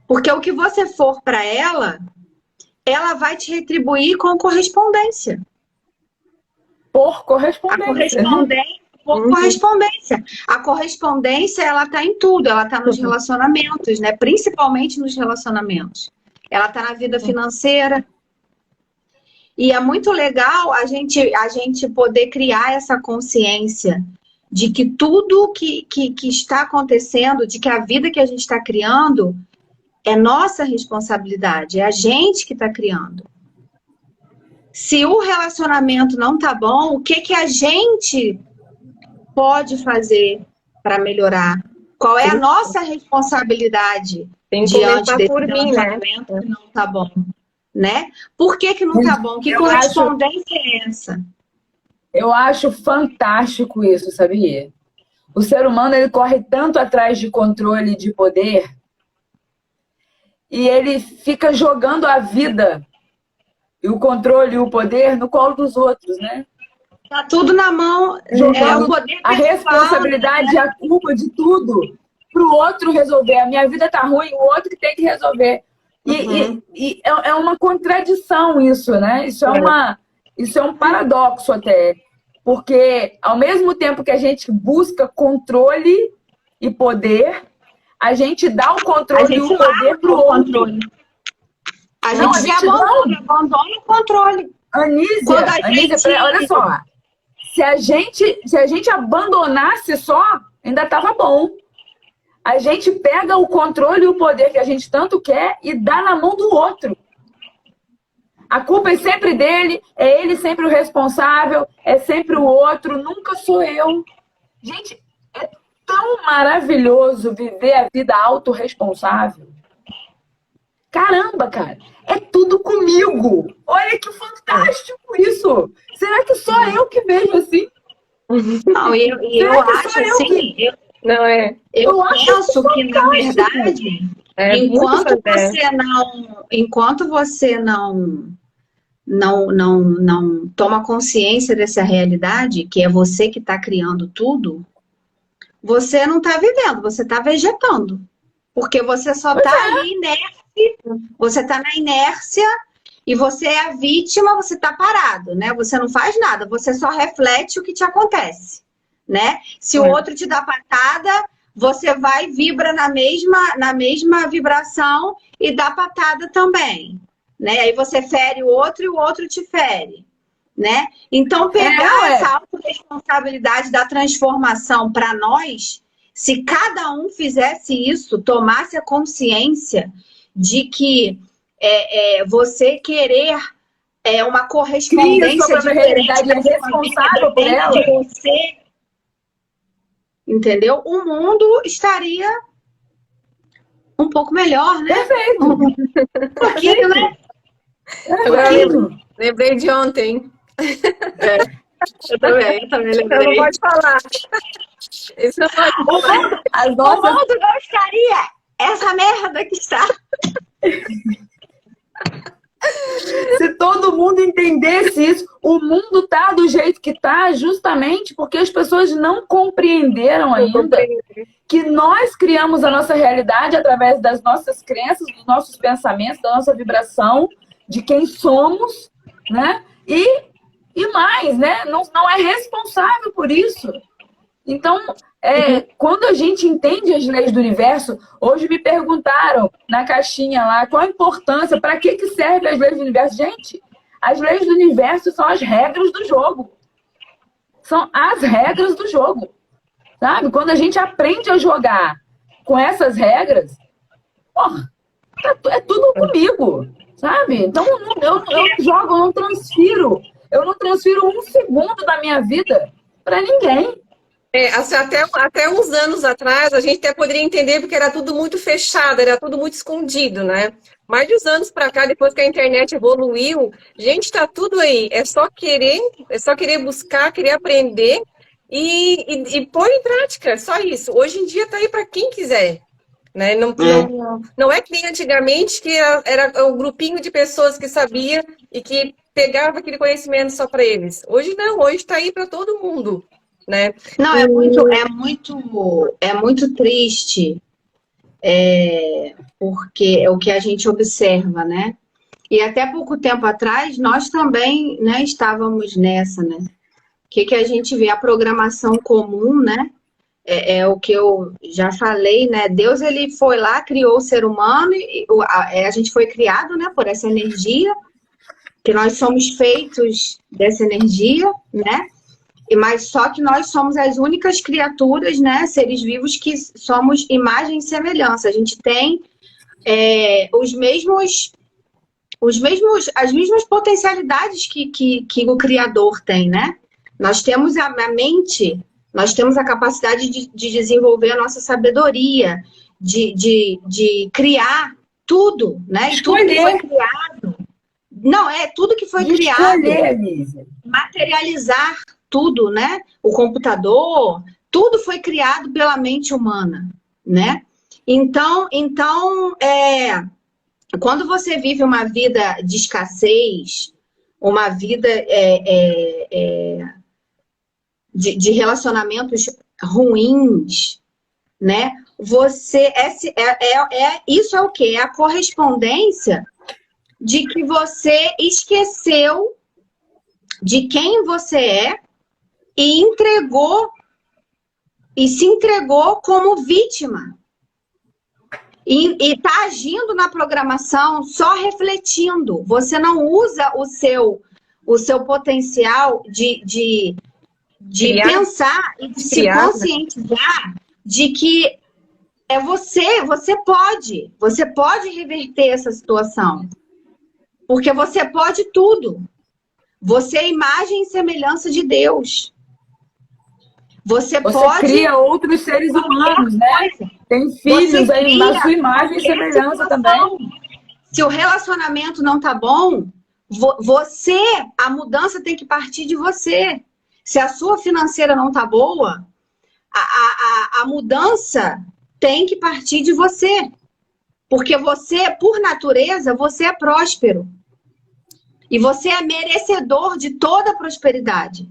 Porque o que você for para ela vai te retribuir com correspondência. Por correspondência. Por correspondência. A correspondência, ela está em tudo. Ela está nos relacionamentos, né? Principalmente nos relacionamentos. Ela está na vida financeira. E é muito legal a gente poder criar essa consciência de que tudo que está acontecendo, de que a vida que a gente está criando é nossa responsabilidade, é a gente que está criando. Se o relacionamento não tá bom, o que a gente pode fazer para melhorar? Qual é a nossa responsabilidade diante desse relacionamento que não tá bom? Né? Por que não tá bom? Que correspondência é essa? Eu acho fantástico isso, sabia? O ser humano, ele corre tanto atrás de controle e de poder e ele fica jogando a vida e o controle e o poder no colo dos outros, né? Tá tudo na mão, o poder a responsabilidade, né? A culpa de tudo pro outro resolver. A minha vida tá ruim, o outro que tem que resolver. E é uma contradição isso, né? Isso é um paradoxo até. Porque ao mesmo tempo que a gente busca controle e poder, a gente dá o controle e o poder pro outro. A gente abandona o controle. Anísia, olha só. Se a gente abandonasse só, ainda tava bom. A gente pega o controle e o poder que a gente tanto quer e dá na mão do outro. A culpa é sempre dele, é ele sempre o responsável, é sempre o outro, nunca sou eu. Gente, é tão maravilhoso viver a vida autorresponsável. Caramba, cara, é tudo comigo. Olha que fantástico isso. Será que só eu que vejo assim? Não, eu acho assim... Eu penso que, na verdade, enquanto você não toma consciência dessa realidade, que é você que está criando tudo, você não está vivendo, você está vegetando. Porque você só está ali inerte, você está na inércia e você é a vítima, você está parado, né? Você não faz nada, você só reflete o que te acontece. Né? Se o outro te dá patada, você vai e vibra na mesma vibração e dá patada também, né? Aí você fere o outro e o outro te fere, né? Então pegar essa autorresponsabilidade da transformação para nós, se cada um fizesse isso, tomasse a consciência de que você querer uma correspondência diferente da responsável por ela, de você. Entendeu? O mundo estaria um pouco melhor, né? Perfeito. Um pouquinho, né? Lembrei de ontem. Eu também lembrei. Eu não pode falar. Isso não pode falar. O mundo não estaria essa merda que está. Se todo mundo entendesse isso, o mundo tá do jeito que tá justamente porque as pessoas não compreenderam ainda que nós criamos a nossa realidade através das nossas crenças, dos nossos pensamentos, da nossa vibração, de quem somos, né? E mais, né? Não é responsável por isso. Então, quando a gente entende as leis do universo, hoje me perguntaram na caixinha lá qual a importância, para que servem as leis do universo. Gente, as leis do universo são as regras do jogo. São as regras do jogo. Sabe? Quando a gente aprende a jogar com essas regras, porra, é tudo comigo. Sabe? Então, eu jogo, eu não transfiro um segundo da minha vida para ninguém. Assim, até uns anos atrás, a gente até poderia entender porque era tudo muito fechado, era tudo muito escondido, né? Mais de uns anos para cá, depois que a internet evoluiu, gente, tá tudo aí. É só querer buscar, querer aprender e pôr em prática, só isso. Hoje em dia tá aí para quem quiser, né? Não é que nem antigamente que era um grupinho de pessoas que sabia e que pegava aquele conhecimento só para eles. Hoje não, hoje está aí para todo mundo, né? Não, é muito triste, porque é o que a gente observa, né? E até pouco tempo atrás, nós também, né, estávamos nessa, né? O que a gente vê? A programação comum, né? É o que eu já falei, né? Deus, ele foi lá, criou o ser humano, e a gente foi criado, né, por essa energia, que nós somos feitos dessa energia, né? Mas só que nós somos as únicas criaturas, né, seres vivos que somos imagem e semelhança. A gente tem as mesmas potencialidades que o Criador tem, né? Nós temos a mente, nós temos a capacidade de desenvolver a nossa sabedoria, de criar tudo, né? E tudo que foi criado. Não, tudo que foi criado. Materializar tudo, né? O computador, tudo foi criado pela mente humana, né? Então, quando você vive uma vida de escassez, uma vida de relacionamentos ruins, né? Isso é o quê? É a correspondência de que você esqueceu de quem você é e se entregou como vítima. E está agindo na programação só refletindo. Você não usa o seu potencial de pensar e de se conscientizar de que você pode reverter essa situação. Porque você pode tudo. Você é imagem e semelhança de Deus. Você cria outros seres humanos, né? Tem filhos aí na sua imagem e semelhança também. Se o relacionamento não tá bom, a mudança tem que partir de você. Se a sua financeira não tá boa, a mudança tem que partir de você. Porque você, por natureza, você é próspero. E você é merecedor de toda a prosperidade.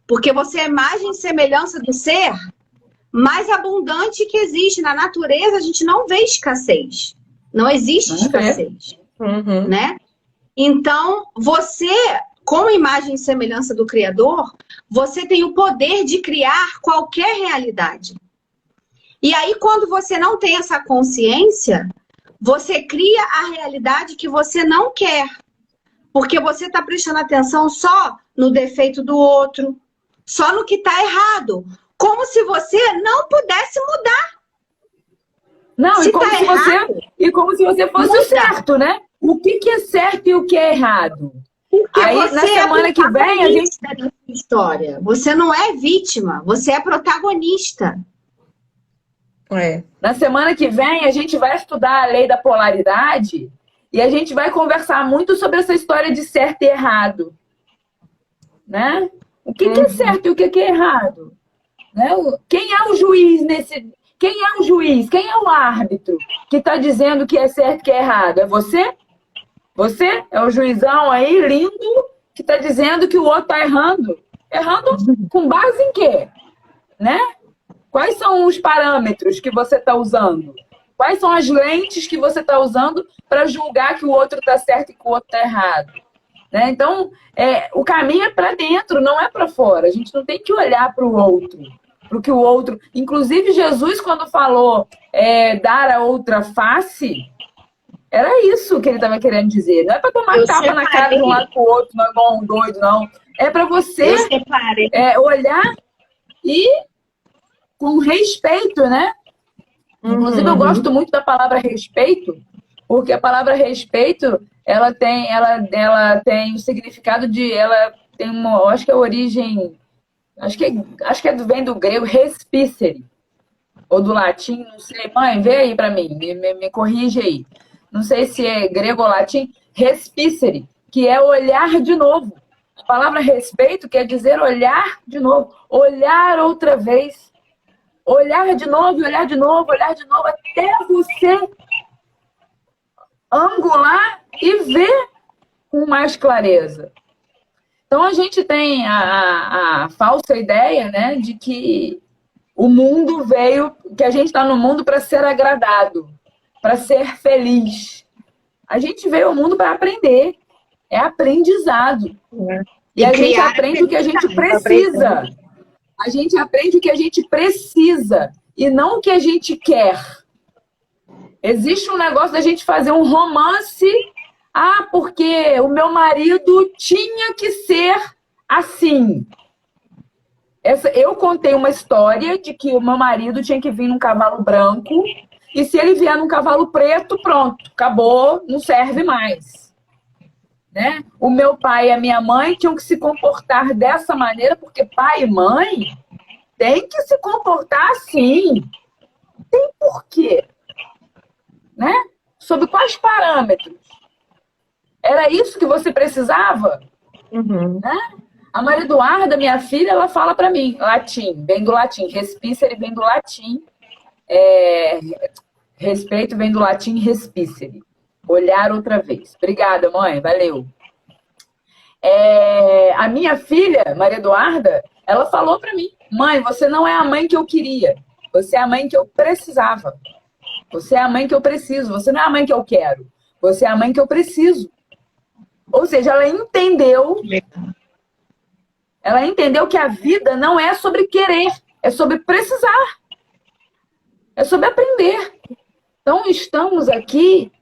Porque você é imagem e semelhança do ser mais abundante que existe. Na natureza, a gente não vê escassez. Não existe escassez. Né? Então, você, como imagem e semelhança do Criador, você tem o poder de criar qualquer realidade. E aí, quando você não tem essa consciência, você cria a realidade que você não quer. Porque você está prestando atenção só no defeito do outro, só no que está errado. Como se você não pudesse mudar. Não, e como se você fosse o certo, né? O que é certo e o que é errado. Porque aí, na semana que vem, a gente tem história. Você não é vítima, você é protagonista. Na semana que vem, a gente vai estudar a lei da polaridade e a gente vai conversar muito sobre essa história de certo e errado. Né? O que é certo e o que é errado? Né? Quem é o juiz nesse... Quem é o juiz? Quem é o árbitro que está dizendo que é certo e que é errado? É você? Você é o juizão aí, lindo, que está dizendo que o outro está errando. Errando com base em quê? Né? Quais são os parâmetros que você está usando? Quais são as lentes que você está usando para julgar que o outro está certo e que o outro está errado? Né? Então, o caminho é para dentro, não é para fora. A gente não tem que olhar para o outro. Para o que o outro... Inclusive, Jesus, quando falou dar a outra face, era isso que ele estava querendo dizer. Não é para tomar tapa na cara de um lado para o outro, não é igual um doido, não. É para você olhar e com respeito, né? Inclusive, eu gosto muito da palavra respeito, porque a palavra respeito, ela tem o significado de... Ela tem uma... Eu acho que a origem Acho que vem do grego respicere, ou do latim, não sei. Mãe, vê aí para mim, me corrige aí. Não sei se é grego ou latim, respicere, que é olhar de novo. A palavra respeito quer dizer olhar de novo, olhar outra vez. Olhar de novo, olhar de novo, olhar de novo, até você angular e ver com mais clareza. Então, a gente tem a falsa ideia, né, de que o mundo veio, que a gente está no mundo para ser agradado, para ser feliz. A gente veio ao mundo para aprender. É aprendizado. E a gente aprende o que a gente precisa. A gente aprende o que a gente precisa e não o que a gente quer. Existe um negócio da gente fazer um romance. Ah, porque o meu marido tinha que ser assim. Eu contei uma história de que o meu marido tinha que vir num cavalo branco e se ele vier num cavalo preto, pronto, acabou, não serve mais. Né? O meu pai e a minha mãe tinham que se comportar dessa maneira, porque pai e mãe têm que se comportar assim. Tem porquê. Né? Sob quais parâmetros? Era isso que você precisava? Uhum. Né? A Maria Eduarda, minha filha, ela fala para mim, latim, vem do latim, respicere vem do latim, respeito vem do latim respicere. Olhar outra vez. Obrigada, mãe. Valeu. A minha filha, Maria Eduarda, ela falou para mim, mãe, você não é a mãe que eu queria. Você é a mãe que eu precisava. Você é a mãe que eu preciso. Você não é a mãe que eu quero. Você é a mãe que eu preciso. Ou seja, ela entendeu que a vida não é sobre querer, é sobre precisar. É sobre aprender. Então, estamos aqui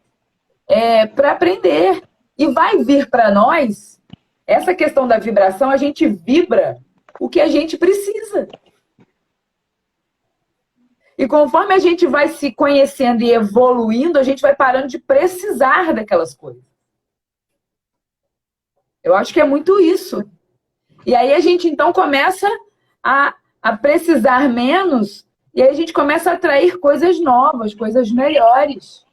para aprender. E vai vir para nós, essa questão da vibração, a gente vibra o que a gente precisa. E conforme a gente vai se conhecendo e evoluindo, a gente vai parando de precisar daquelas coisas. Eu acho que é muito isso. E aí a gente, então, começa a precisar menos e aí a gente começa a atrair coisas novas, coisas melhores.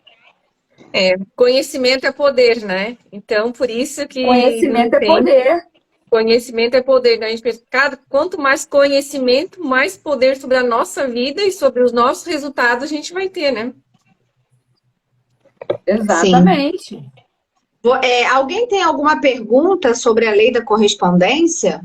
Conhecimento é poder, né? Então, por isso que... Conhecimento é poder. Conhecimento é poder, né? A gente pensa, quanto mais conhecimento, mais poder sobre a nossa vida e sobre os nossos resultados a gente vai ter, né? Exatamente. Sim. Alguém tem alguma pergunta sobre a lei da correspondência?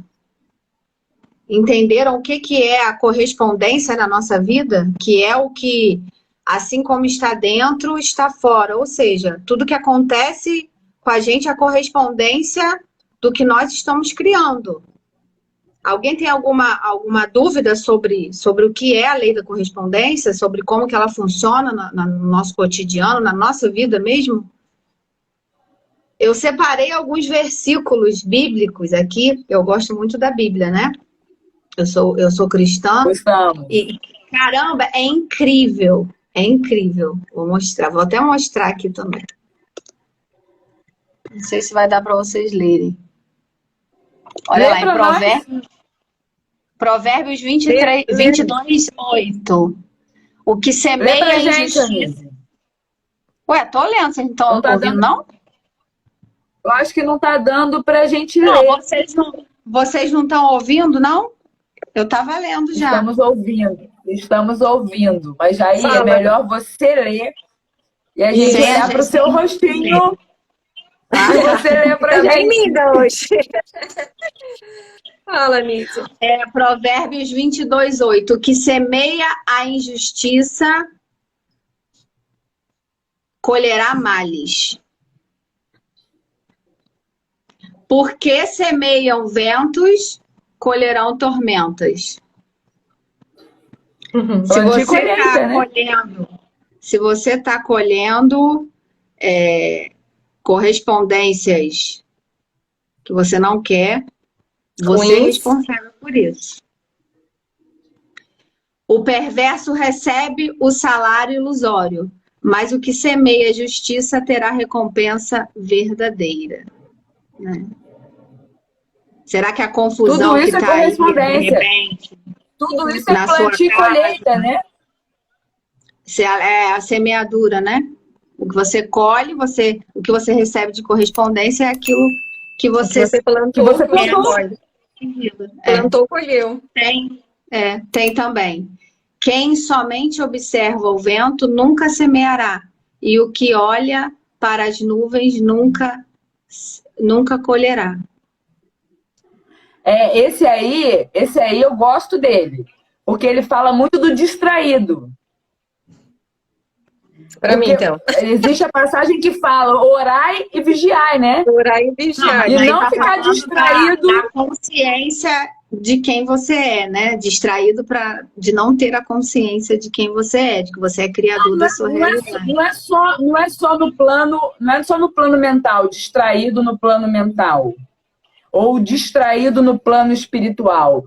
Entenderam o que é a correspondência na nossa vida? Que é o que, assim como está dentro, está fora. Ou seja, tudo que acontece com a gente é a correspondência do que nós estamos criando. Alguém tem alguma dúvida sobre o que é a lei da correspondência? Sobre como que ela funciona no nosso cotidiano, na nossa vida mesmo? Eu separei alguns versículos bíblicos aqui. Eu gosto muito da Bíblia, né? Eu sou cristã. Gostamos. E, caramba, é incrível. É incrível. Vou até mostrar aqui também. Não sei se vai dar para vocês lerem. Olha lá, em Provérbios 22, 8. O que semeia a injustiça... Ué, tô lendo, vocês não estão ouvindo, não? Eu acho que não está dando para a gente ler. Não, vocês não estão ouvindo, não? Eu estava lendo já. Estamos ouvindo. Mas aí é melhor você ler e a gente olhar para o seu rostinho e você ler para a gente. Bem linda hoje. Fala, Nítia. Provérbios 22, 8. O que semeia a injustiça colherá males. Porque semeiam ventos, colherão tormentas. Se você está colhendo correspondências que você não quer, você é responsável por isso. O perverso recebe o salário ilusório, mas o que semeia justiça terá recompensa verdadeira. Né? Será que a confusão que está aí, de repente, tudo isso é plantio e colheita, né? É a semeadura, né? O que você colhe, o que você recebe de correspondência é aquilo que você plantou. Plantou, colheu. Tem também. Quem somente observa o vento nunca semeará, e o que olha para as nuvens nunca colherá. Esse aí eu gosto dele, porque ele fala muito do distraído. Para mim, então. Existe a passagem que fala orai e vigiai, né? Orai e vigiai. E não ficar distraído. Da consciência de quem você é, né? Distraído de não ter a consciência de quem você é, de que você é criador da sua realidade. Não é só no plano mental, distraído no plano mental. Ou distraído no plano espiritual.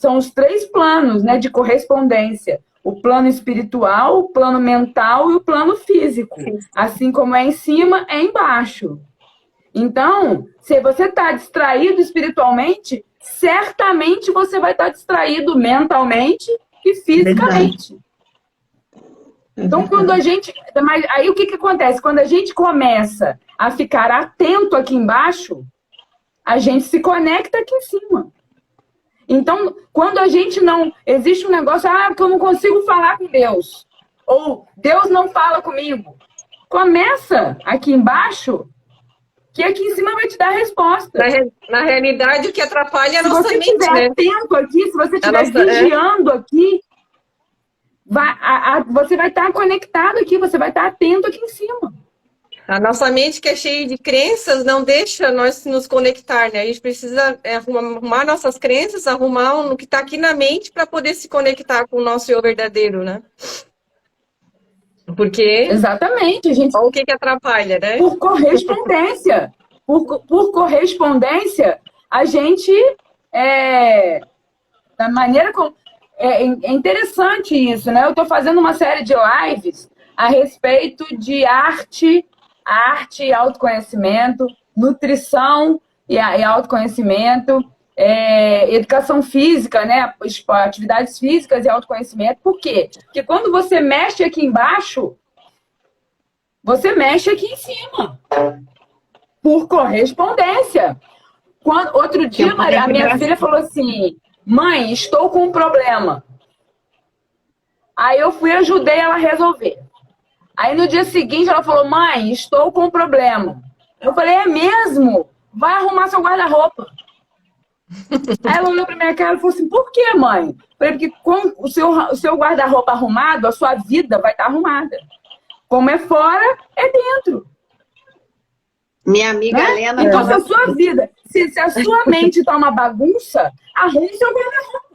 São os 3 planos, né, de correspondência. O plano espiritual, o plano mental e o plano físico. Assim como é em cima, é embaixo. Então, se você está distraído espiritualmente, certamente você vai estar distraído mentalmente e fisicamente. Então, quando a gente... Mas aí o que acontece? Quando a gente começa a ficar atento aqui embaixo, a gente se conecta aqui em cima. Então, quando a gente não... Existe um negócio, que eu não consigo falar com Deus. Ou Deus não fala comigo. Começa aqui embaixo, que aqui em cima vai te dar a resposta. Na realidade, o que atrapalha é a nossa mente, Se você estiver atento aqui, se você estiver vigiando aqui, você vai estar conectado aqui, você vai estar atento aqui em cima. A nossa mente, que é cheia de crenças, não deixa nós nos conectar, né? A gente precisa arrumar nossas crenças, arrumar o que está aqui na mente para poder se conectar com o nosso eu verdadeiro, né? Porque... Exatamente. Olha o que atrapalha, né? Por correspondência. Por correspondência, a gente... da maneira como... É interessante isso, né? Eu estou fazendo uma série de lives a respeito de arte e autoconhecimento, nutrição e autoconhecimento, educação física, né? Atividades físicas e autoconhecimento. Por quê? Porque quando você mexe aqui embaixo, você mexe aqui em cima. Por correspondência. Outro dia, a minha filha falou assim, mãe, estou com um problema. Aí eu ajudei ela a resolver. Aí no dia seguinte ela falou, mãe, estou com um problema. Eu falei, é mesmo? Vai arrumar seu guarda-roupa. Aí ela olhou pra minha cara e falou assim, por que, mãe? Eu falei, porque com o seu guarda-roupa arrumado, a sua vida vai estar arrumada. Como é fora, é dentro. Minha amiga Helena... Então, se a sua vida, se a sua mente está uma bagunça, arrume seu guarda-roupa.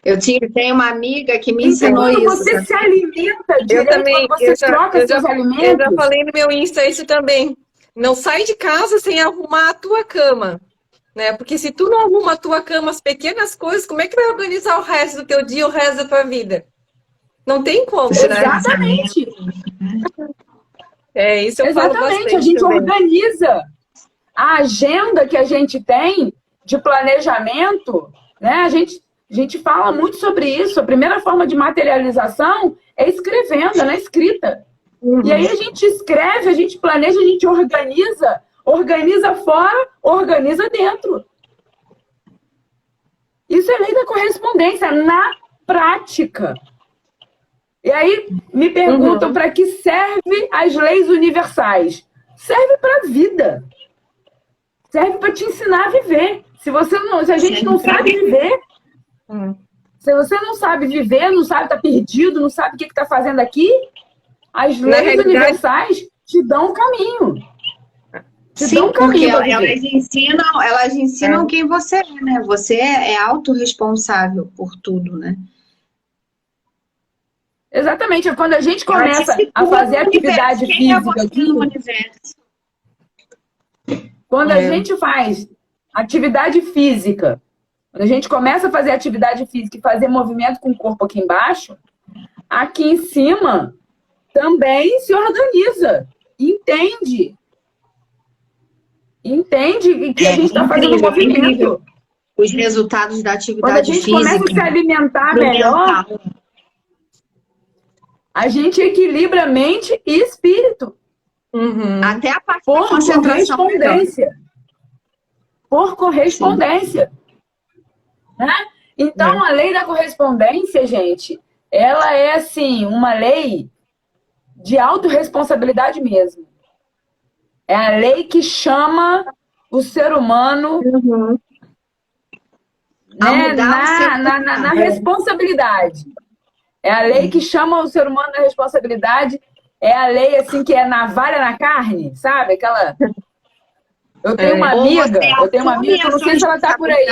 Eu tenho uma amiga que me ensinou isso. Você se alimenta direito, quando você troca seus alimentos... Eu já falei no meu Insta isso também. Não sai de casa sem arrumar a tua cama. Né? Porque se tu não arruma a tua cama, as pequenas coisas, como é que vai organizar o resto do teu dia, o resto da tua vida? Não tem como, né? Exatamente. Isso eu falo bastante. A gente também. organiza a agenda que a gente tem de planejamento, né? A gente fala muito sobre isso. A primeira forma de materialização é escrevendo, é na escrita. E aí a gente escreve, a gente planeja, a gente organiza fora, organiza dentro. Isso é lei da correspondência na prática. E aí me perguntam para que serve as leis universais. Serve para a vida. Serve para te ensinar a viver. Se a gente não sabe viver, se você não sabe viver, não sabe, está perdido, não sabe o que está fazendo aqui, as leis universais te dão um caminho. Porque elas ensinam quem você é, né? Você é autorresponsável por tudo, né? Exatamente. Quando a gente começa a fazer atividade física aqui, quando a gente faz atividade física, quando a gente começa a fazer atividade física e fazer movimento com o corpo aqui embaixo, aqui em cima também se organiza, entende entende que a gente está fazendo um movimento. Incrível. Os resultados da atividade física. Quando a gente começa a se alimentar melhor, a gente equilibra mente e espírito. Até a parte por correspondência. Por correspondência. Né? Então, a lei da correspondência, gente, ela é, assim, uma lei de autorresponsabilidade mesmo. É a lei que chama o ser humano né, na responsabilidade. É a lei que chama o ser humano na responsabilidade. É a lei, assim, que é navalha na carne, sabe? Aquela... Eu tenho uma amiga, que eu não sei se ela tá por aí.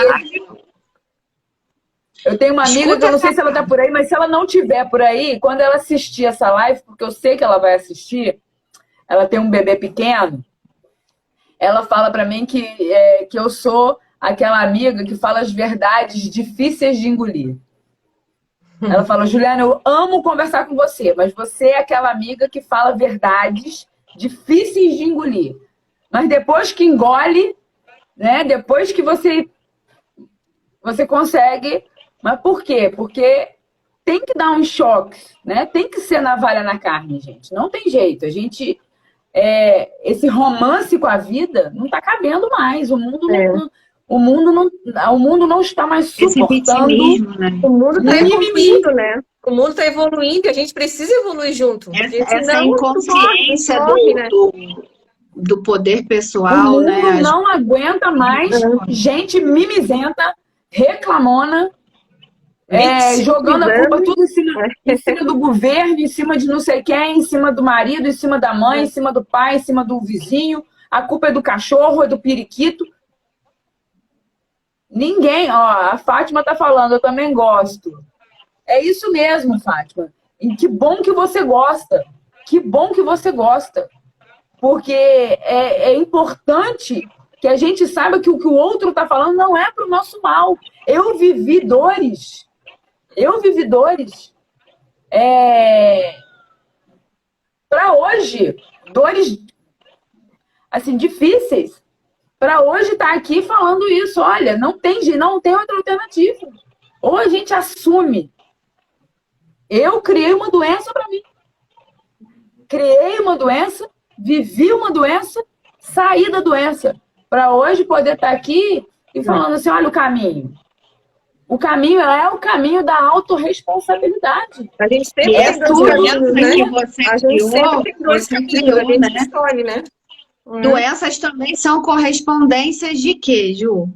Eu tenho uma amiga que eu não sei se ela tá por aí, mas se ela não tiver por aí, quando ela assistir essa live, porque eu sei que ela vai assistir, ela tem um bebê pequeno, ela fala pra mim que eu sou aquela amiga que fala as verdades difíceis de engolir. Ela fala, Juliana, eu amo conversar com você, mas você é aquela amiga que fala verdades difíceis de engolir. Mas depois que engole, né? Depois que você consegue... Mas por quê? Porque tem que dar uns choques, né? Tem que ser navalha na carne, gente. Não tem jeito. A gente... esse romance com a vida não está cabendo mais. O mundo não está mais suportando. Né? O mundo está evoluindo, né? O mundo está evoluindo e a gente precisa evoluir junto. Essa inconsciência do poder pessoal, o mundo não aguenta mais gente mimizenta, reclamona, jogando a culpa tudo em cima do governo, em cima de não sei quem, em cima do marido, em cima da mãe, em cima do pai, em cima do vizinho. A culpa é do cachorro, é do periquito. Ninguém, a Fátima tá falando, eu também gosto. É isso mesmo, Fátima. E que bom que você gosta. Que bom que você gosta. Porque é importante que a gente saiba que o que o outro tá falando não é pro nosso mal. Eu vivi dores. Para hoje, dores assim, difíceis. Para hoje estar aqui falando isso, olha, não tem outra alternativa. Ou a gente assume. Eu criei uma doença para mim. Criei uma doença, vivi uma doença, saí da doença. Para hoje poder estar aqui e falando assim, olha o caminho. O caminho é o caminho da autorresponsabilidade. A gente sempre tem dois caminhos, né? A gente sempre tem dois caminhos, a gente escolhe, né? Doenças também são correspondências de quê, Ju?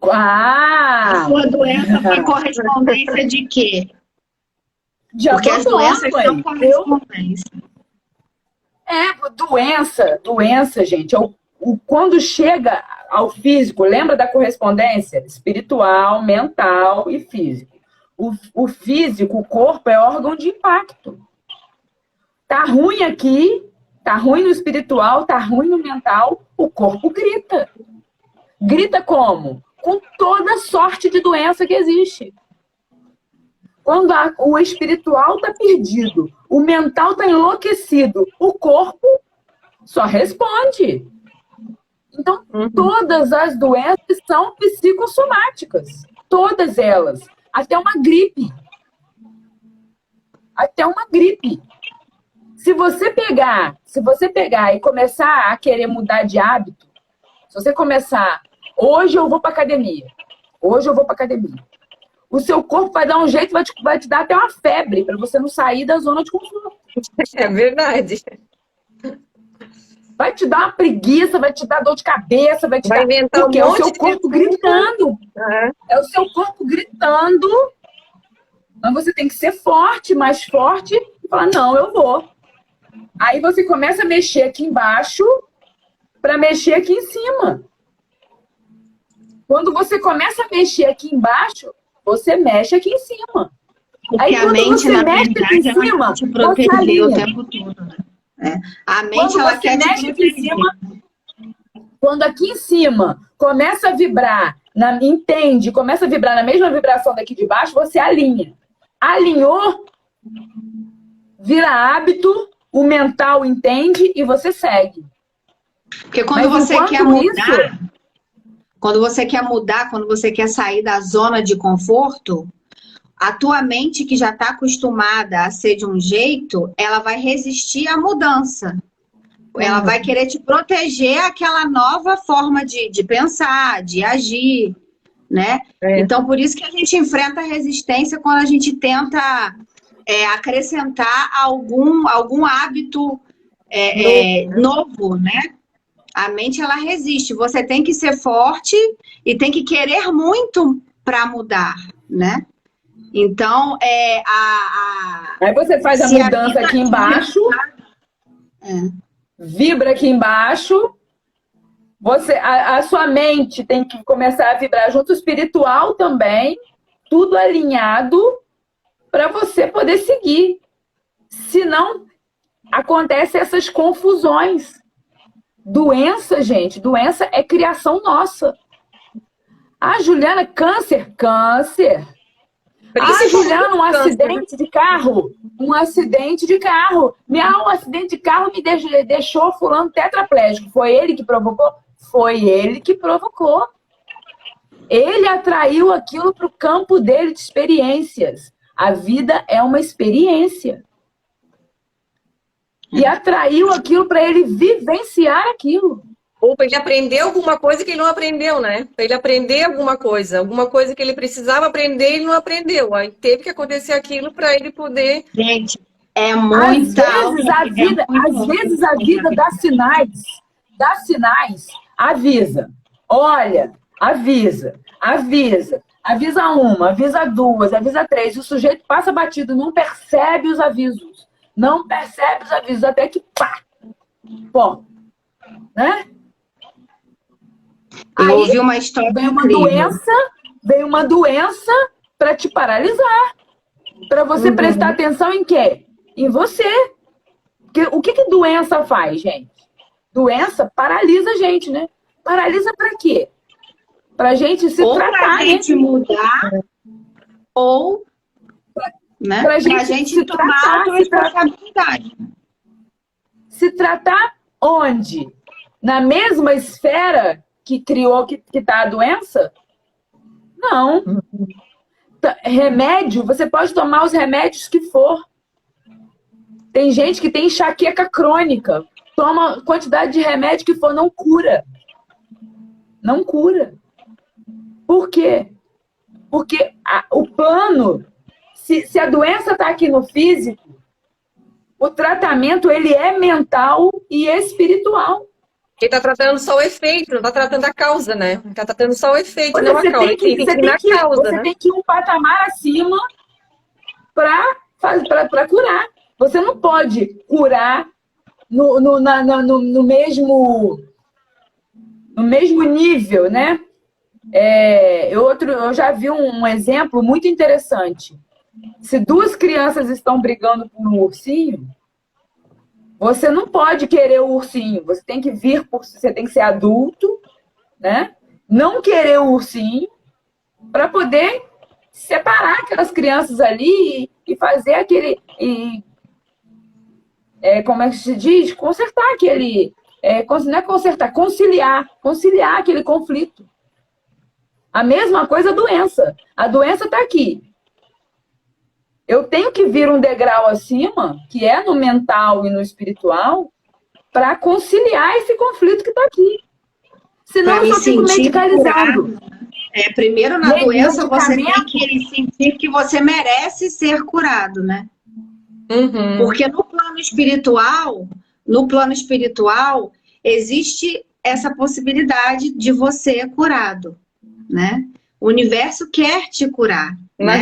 A sua doença foi correspondência de quê? Porque as doenças são correspondência. Doença, gente. Quando chega ao físico, lembra da correspondência? Espiritual, mental e físico. O físico, o corpo, é órgão de impacto. Tá ruim aqui, tá ruim no espiritual, tá ruim no mental, o corpo grita. Grita como? Com toda sorte de doença que existe. Quando o espiritual tá perdido, o mental tá enlouquecido, o corpo só responde. Então, todas as doenças são psicossomáticas. Todas elas. Até uma gripe. Se você pegar e começar a querer mudar de hábito, se você começar, hoje eu vou para academia. O seu corpo vai dar um jeito, vai te dar até uma febre, para você não sair da zona de conforto. É verdade. Vai te dar uma preguiça, vai te dar dor de cabeça, vai inventar porque é o seu corpo gritando. É o seu corpo gritando. Mas você tem que ser forte, mais forte, e falar, não, eu vou. Aí você começa a mexer aqui embaixo para mexer aqui em cima. Quando você começa a mexer aqui embaixo, você mexe aqui em cima. Porque aí quando você mexe aqui em cima, te proteger o tempo todo, né? A mente, quando ela quer mexe aqui em cima, quando aqui em cima começa a vibrar, começa a vibrar na mesma vibração daqui de baixo, você alinha. Alinhou, vira hábito, o mental entende e você segue. Porque quando você quer mudar, quando você quer sair da zona de conforto, a tua mente que já está acostumada a ser de um jeito, ela vai resistir à mudança. Ela vai querer te proteger àquela nova forma de pensar, de agir, né? Então, por isso que a gente enfrenta a resistência quando a gente tenta acrescentar algum hábito novo, né? A mente, ela resiste. Você tem que ser forte e tem que querer muito para mudar, né? Então, aí você faz a mudança aqui embaixo, vibra aqui embaixo, a sua mente tem que começar a vibrar junto, o espiritual também, tudo alinhado para você poder seguir. Senão, acontecem essas confusões. Doença, gente, doença é criação nossa. A Juliana, câncer. Ah, Juliana, um acidente de carro. Um acidente de carro. Um acidente de carro me deixou fulano tetraplégico. Foi ele que provocou? Foi ele que provocou. Ele atraiu aquilo para o campo dele de experiências. A vida é uma experiência. E atraiu aquilo para ele vivenciar aquilo. Ou para ele aprender alguma coisa que ele não aprendeu, né? Para ele aprender alguma coisa que ele precisava aprender e ele não aprendeu. Aí teve que acontecer aquilo para ele poder... Gente, é muita... Às vezes a vida dá sinais, avisa. Olha, avisa. Avisa uma, avisa duas, avisa três. E o sujeito passa batido, não percebe os avisos. Até que pá! Bom, né? Eu ouvi uma história Veio uma doença para te paralisar. Para você prestar atenção em quê? Em você. Porque o que doença faz, gente? Doença paralisa a gente, né? Paralisa para quê? Pra gente se tratar, pra gente mudar, ou né? Pra gente se tomar a responsabilidade. Se tratar onde? Na mesma esfera que tá a doença? Não. Remédio, você pode tomar os remédios que for. Tem gente que tem enxaqueca crônica. Toma quantidade de remédio que for, não cura. Não cura. Por quê? Porque o plano, se a doença está aqui no físico, o tratamento ele é mental e espiritual. Ele está tratando só o efeito, não está tratando a causa, né? Está tratando só o efeito, não a causa. Você tem que ir um patamar acima para curar. Você não pode curar no mesmo nível, né? Eu já vi um exemplo muito interessante. Se duas crianças estão brigando por um ursinho, você não pode querer o ursinho. Você tem que você tem que ser adulto, né? Não querer o ursinho para poder separar aquelas crianças ali e fazer aquele... como é que se diz? Consertar aquele... não é consertar, conciliar aquele conflito. A mesma coisa a doença. A doença está aqui. Eu tenho que vir um degrau acima, que é no mental e no espiritual, para conciliar esse conflito que está aqui. Senão eu só fico medicalizando. Primeiro, na doença, você tem que sentir que você merece ser curado, né? Uhum. Porque no plano espiritual, existe essa possibilidade de você ser curado, né? O universo quer te curar. Na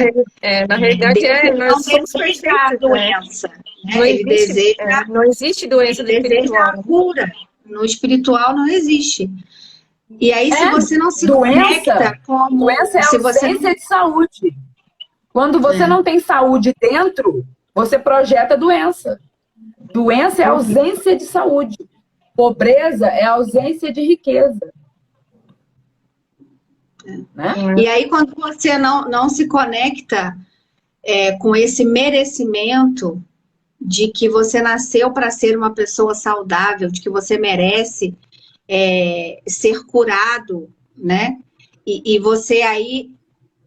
realidade, nós somos perfeitos, doença. Né? Não existe doença espiritual. A cura. No espiritual não existe. E aí, se você não se conecta como... Doença é ausência de saúde. Quando você não tem saúde dentro, você projeta doença. Doença é ausência de saúde. Pobreza é ausência de riqueza. Né? E aí, quando você não se conecta com esse merecimento de que você nasceu para ser uma pessoa saudável, de que você merece, ser curado, né? E você aí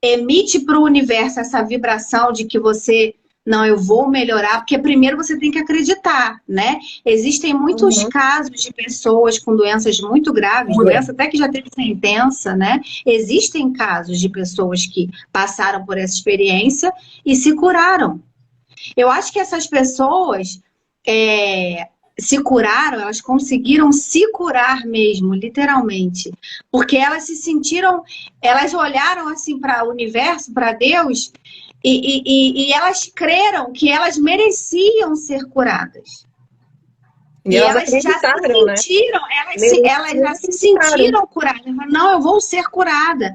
emite para o universo essa vibração de que você, não, eu vou melhorar, porque primeiro você tem que acreditar, né? Existem muitos casos de pessoas com doenças muito graves, doença até que já teve sentença, né? Existem casos de pessoas que passaram por essa experiência e se curaram. Eu acho que essas pessoas se curaram, elas conseguiram se curar mesmo, literalmente. Porque elas se sentiram, elas olharam assim para o universo, para Deus, e elas creram que elas mereciam ser curadas. E elas já se sentiram, né? Elas já se sentiram curadas. Não, eu vou ser curada.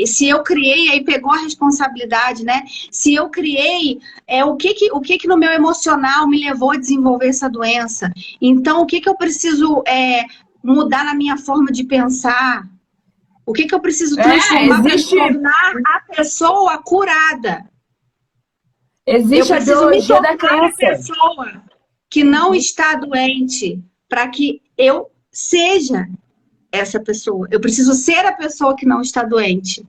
Se eu criei, aí pegou a responsabilidade, né? Se eu criei, o que no meu emocional me levou a desenvolver essa doença? Então, o que eu preciso mudar na minha forma de pensar? O que eu preciso transformar para tornar a pessoa curada? Existe a biologia da crença. Pessoa que não está doente, para que eu seja essa pessoa. Eu preciso ser a pessoa que não está doente.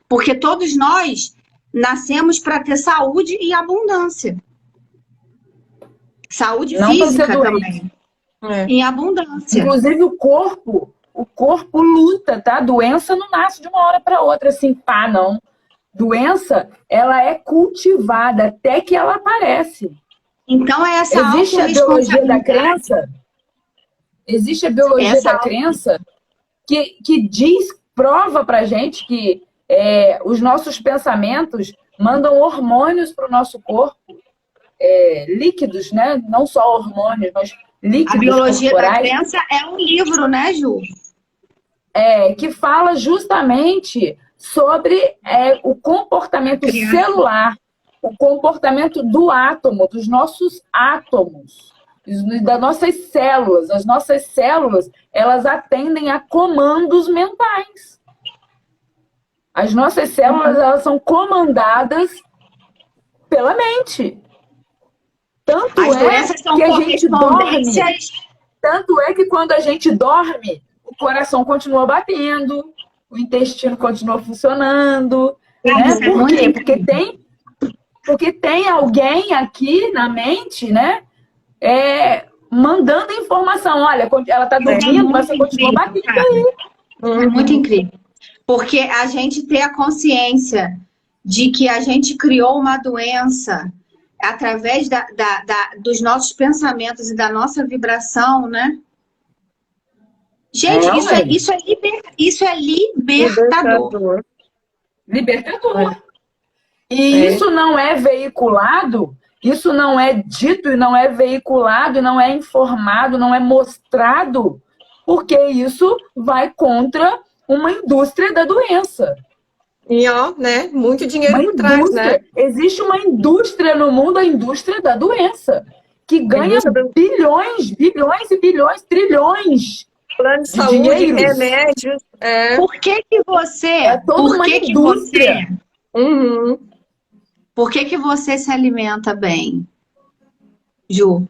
Porque todos nós nascemos para ter saúde e abundância. Saúde não física também. Em abundância. Inclusive o corpo luta, tá? Doença não nasce de uma hora para outra, assim, pá, não. Doença, ela é cultivada até que ela aparece. Então essa existe a biologia da crença. Existe a biologia da crença que prova pra gente que os nossos pensamentos mandam hormônios para o nosso corpo, líquidos, né? Não só hormônios, mas líquidos. A biologia da crença é um livro, né, Ju? Que fala justamente sobre o comportamento celular, o comportamento do átomo, dos nossos átomos, das nossas células. As nossas células, elas atendem a comandos mentais. As nossas células, elas são comandadas pela mente. Tanto que a gente dorme. Tanto é que quando a gente dorme, o coração continua batendo, o intestino continua funcionando. Né? Por quê? Porque tem alguém aqui na mente, né? Mandando informação. Olha, ela está dormindo, mas você continua batendo aí. É muito incrível. Porque a gente ter a consciência de que a gente criou uma doença através dos nossos pensamentos e da nossa vibração, né? Gente, isso é libertador. Libertador. E isso não é veiculado, isso não é dito e não é veiculado, e não é informado, não é mostrado, porque isso vai contra uma indústria da doença. E né? Muito dinheiro por trás, né? Existe uma indústria no mundo, a indústria da doença, que ganha bilhões, bilhões e bilhões, trilhões. Plano de saúde, remédios. Por que você... Por que indústria? Por que você se alimenta bem, Ju?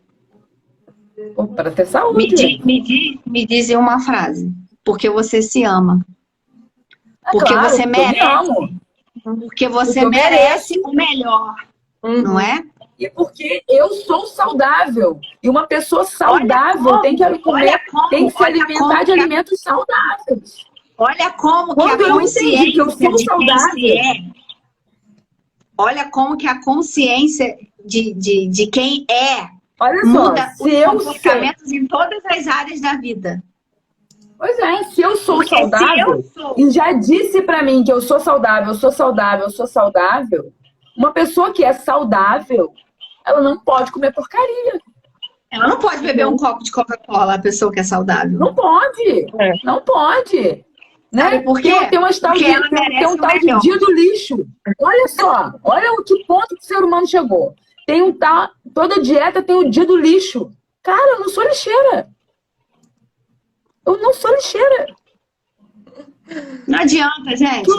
Para ter saúde. Me diz uma frase. Porque você se ama. Porque claro, você merece. Porque você merece o melhor. Não é? E porque eu sou saudável. E uma pessoa saudável tem que comer, tem que se alimentar de alimentos saudáveis. Olha como que a consciência que eu sou saudável. Olha como que a consciência de quem Olha muda só, se os comportamentos em todas as áreas da vida. Pois se eu sou saudável, e já disse pra mim que eu sou saudável, uma pessoa que é saudável, ela não pode comer porcaria. Ela não pode beber um copo de Coca-Cola, a pessoa que é saudável. Não pode, não pode. Né? Por quê? Tem um tal de dia do lixo. Olha só, olha o que ponto que o ser humano chegou. Toda dieta tem o dia do lixo. Cara, eu não sou lixeira. Não adianta, gente.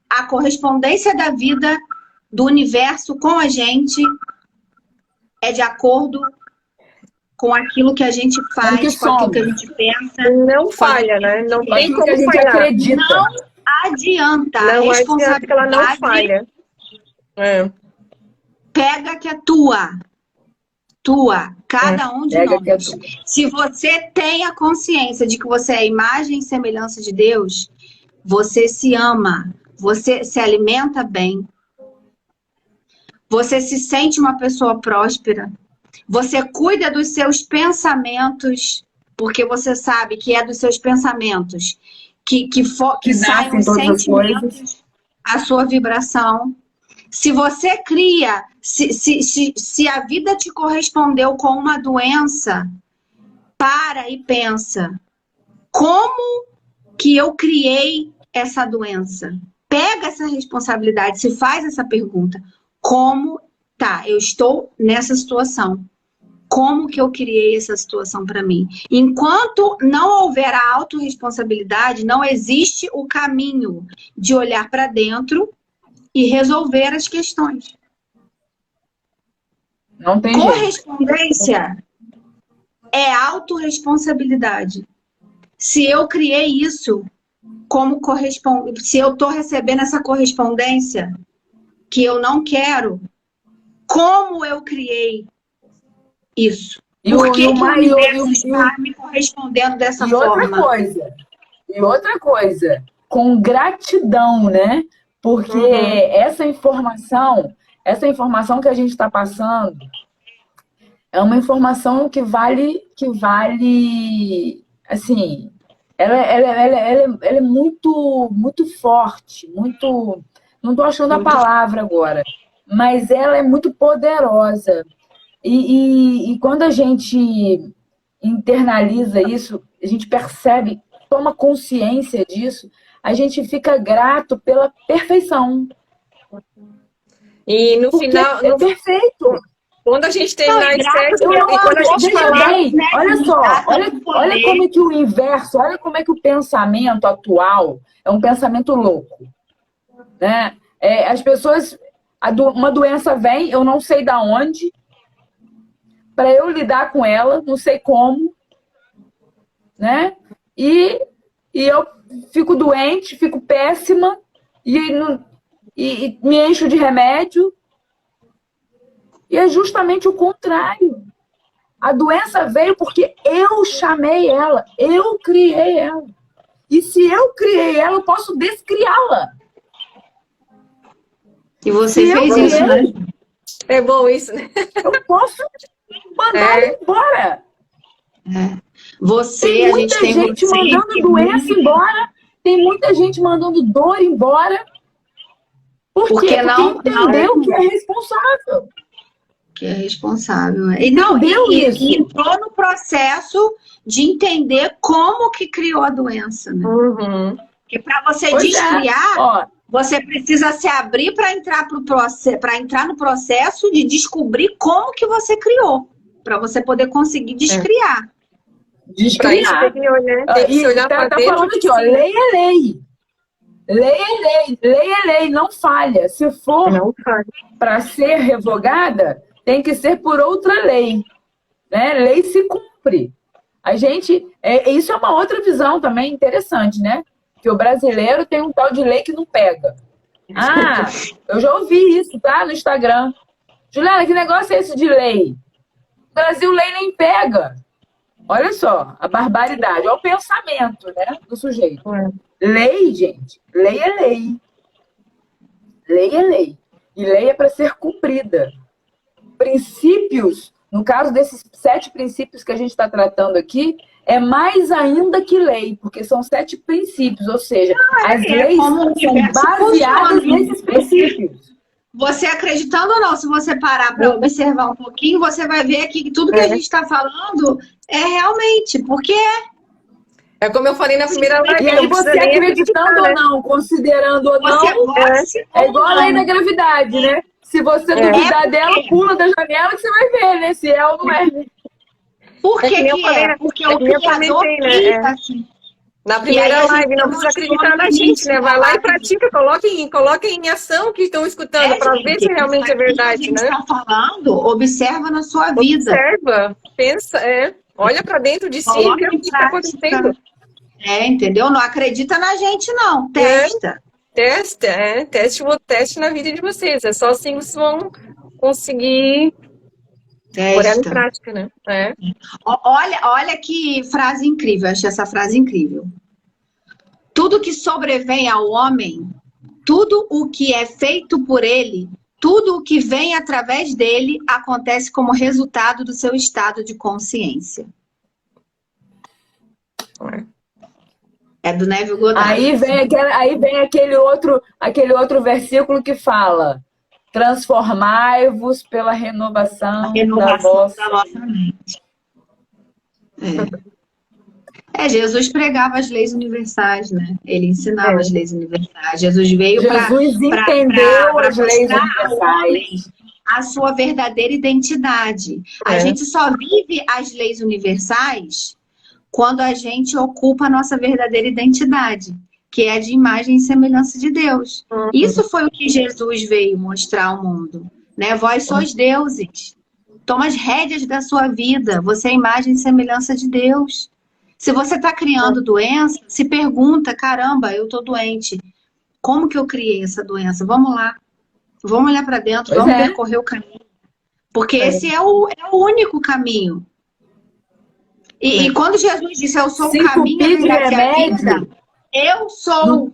A correspondência da vida, do universo com a gente, é de acordo com aquilo que a gente faz, com aquilo que a gente pensa. Não falha, né? Não tem como que a gente acredita. Não adianta. Não adianta que ela não falha. Pega que é tua. Cada um de nós. Se você tem a consciência de que você é a imagem e semelhança de Deus, você se ama, você se alimenta bem, você se sente uma pessoa próspera, você cuida dos seus pensamentos, porque você sabe que é dos seus pensamentos que saem os sentimentos, a sua vibração. Se você cria, se a vida te correspondeu com uma doença, para e pensa, como que eu criei essa doença? Pega essa responsabilidade, se faz essa pergunta. Como eu estou nessa situação? Como que eu criei essa situação para mim? Enquanto não houver a autorresponsabilidade, não existe o caminho de olhar para dentro e resolver as questões. Não tem Correspondência é autorresponsabilidade. Se eu criei isso, se eu estou recebendo essa correspondência que eu não quero, como eu criei isso? Por que o universo está me correspondendo dessa forma? E outra coisa, com gratidão, né? Porque essa informação que a gente está passando é uma informação que vale, assim, ela é muito, muito forte, muito, não estou achando a palavra agora, mas ela é muito poderosa. E quando a gente internaliza isso, a gente percebe, toma consciência disso, a gente fica grato pela perfeição. E no final... É perfeito. Quando a gente terminar quando a gente falar... Olha só, olha como é que o inverso, olha como é que o pensamento atual é um pensamento louco. Né? As pessoas... Uma doença vem, eu não sei de onde, para eu lidar com ela, não sei como, né? E eu fico doente, fico péssima e me encho de remédio. E é justamente o contrário. A doença veio porque eu chamei ela, eu criei ela. E se eu criei ela, eu posso descriá-la. E você fez isso, né? É bom isso, né? Eu posso mandar ela embora. Tem muita gente mandando doença embora, tem muita gente mandando dor embora. Porque não entendeu que é responsável. Que é responsável. E entrou no processo de entender como que criou a doença, né? Porque para você descriar, você precisa se abrir para entrar no processo de descobrir como que você criou, para você poder conseguir descriar. Descriar. Tem que olhar para dentro. Tá falando aqui, lei é lei. Lei é lei, não falha. Se for para ser revogada, tem que ser por outra lei. Né? Lei se cumpre. A gente... isso é uma outra visão também interessante, né? Que o brasileiro tem um tal de lei que não pega. Eu já ouvi isso, tá? No Instagram. Juliana, que negócio é esse de lei? No Brasil, lei nem pega. Olha só, a barbaridade. Olha o pensamento, né, do sujeito. Lei, gente. Lei é lei. Lei é lei. E lei é para ser cumprida. Princípios, no caso desses 7 princípios que a gente está tratando aqui, é mais ainda que lei, porque são 7 princípios, ou seja, as leis são baseadas nesses princípios. Você acreditando ou não, se você parar para observar um pouquinho, você vai ver que tudo que a gente está falando é realmente, porque é como eu falei na primeira live. E aí você acreditando ou não, considerando ou não, é igual a lei da gravidade, né? Se você duvidar dela, pula da janela que você vai ver, né? Se é ou não é. Por que que é? Porque o Criador quis assim. Na primeira live, não precisa acreditar na gente, né? Vai lá e pratica, coloca em ação o que estão escutando, para ver se realmente é verdade, né? Está falando, observa na sua vida. Observa, pensa, olha para dentro de si e vê o que está acontecendo. Entendeu? Não acredita na gente, não. Testa. Teste na vida de vocês. É só assim que vocês vão conseguir pôr ela em prática, né? Olha que frase incrível. Eu achei essa frase incrível. Tudo que sobrevém ao homem, tudo o que é feito por ele, tudo o que vem através dele, acontece como resultado do seu estado de consciência. É do Neville Goddard. Aí vem aquele outro versículo que fala: transformai-vos pela renovação da vossa mente. Jesus pregava as leis universais, né? Ele ensinava as leis universais. Jesus veio para entendeu as leis universais, a sua verdadeira identidade. A gente só vive as leis universais quando a gente ocupa a nossa verdadeira identidade, que é de imagem e semelhança de Deus. Isso foi o que Jesus veio mostrar ao mundo, né? Vós sois deuses. Toma as rédeas da sua vida. Você é imagem e semelhança de Deus. Se você está criando doença, se pergunta, caramba, eu estou doente. Como que eu criei essa doença? Vamos lá. Vamos olhar para dentro, vamos percorrer o caminho. Porque esse é o único caminho. E quando Jesus disse, eu sou o caminho, a verdade e a vida, eu sou.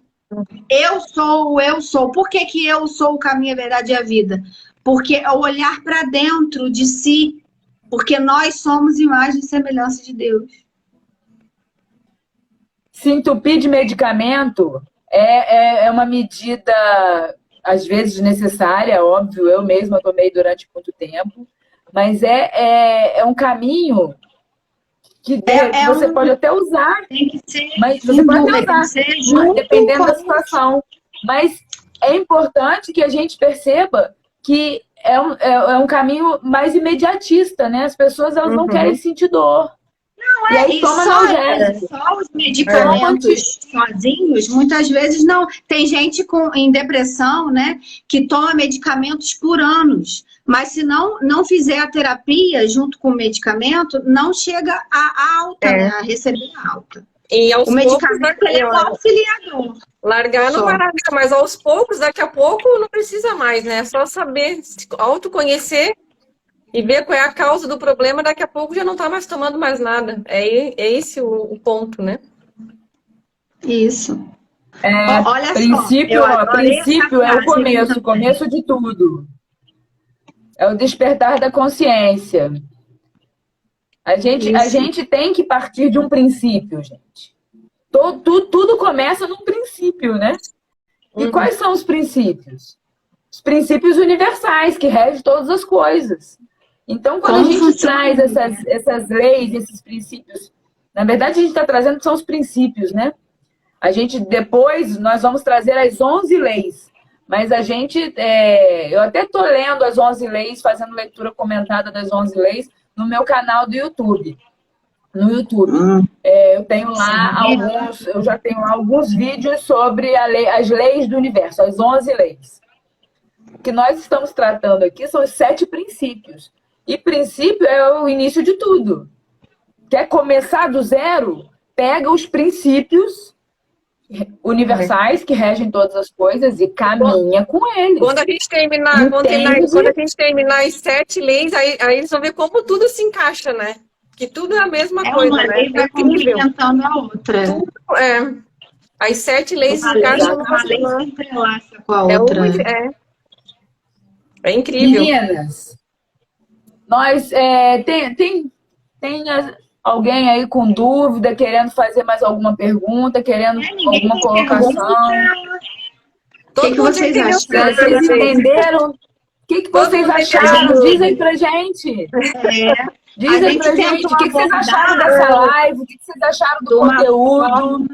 Por que eu sou o caminho, a verdade e a vida? Porque é o olhar para dentro de si, porque nós somos imagem e semelhança de Deus. Se entupir de medicamento é uma medida, às vezes, necessária, óbvio, eu mesma tomei durante muito tempo, mas é um caminho que você pode até usar, mas você pode até usar, dependendo da situação. Mas é importante que a gente perceba que é um caminho mais imediatista, né? As pessoas elas não querem sentir dor. Não, e aí toma só os medicamentos sozinhos, muitas vezes não. Tem gente em depressão, né, que toma medicamentos por anos, mas se não fizer a terapia junto com o medicamento, não chega a alta, né, a receber a alta. E o medicamento é um auxiliador. Largar no maravilha, mas aos poucos, daqui a pouco, não precisa mais, né? É só saber, se autoconhecer e ver qual é a causa do problema, daqui a pouco já não tá mais tomando mais nada. É esse o ponto, né? Isso. Olha princípio, só. Princípio é o começo de tudo. É o despertar da consciência. A gente tem que partir de um princípio, gente. Tudo começa num princípio, né? E quais são os princípios? Os princípios universais, que regem todas as coisas. Então, quando a gente traz essas leis, esses princípios, na verdade, a gente está trazendo são os princípios, né? Depois, nós vamos trazer as 11 leis. Mas eu até estou lendo as 11 leis, fazendo leitura comentada das 11 leis, no meu canal do YouTube. No YouTube. Eu tenho lá eu já tenho lá alguns vídeos sobre as leis do universo, as 11 leis. O que nós estamos tratando aqui são os 7 princípios. E princípio é o início de tudo. Quer começar do zero? Pega os princípios universais que regem todas as coisas e caminha com eles. Quando a gente terminar, as 7 leis, aí eles vão ver como tudo se encaixa, né? Que tudo é a mesma coisa, uma lei vai complementando a outra. Tudo, as 7 leis se encaixam numa lei se entrelaça com a outra. É incrível. Meninas, nós tem alguém aí com dúvida, querendo fazer mais alguma pergunta, querendo alguma colocação? O que vocês acharam? Vocês entenderam? O que vocês acharam? Dizem pra gente. Dizem pra gente o que vocês acharam dessa live, o que vocês acharam do conteúdo.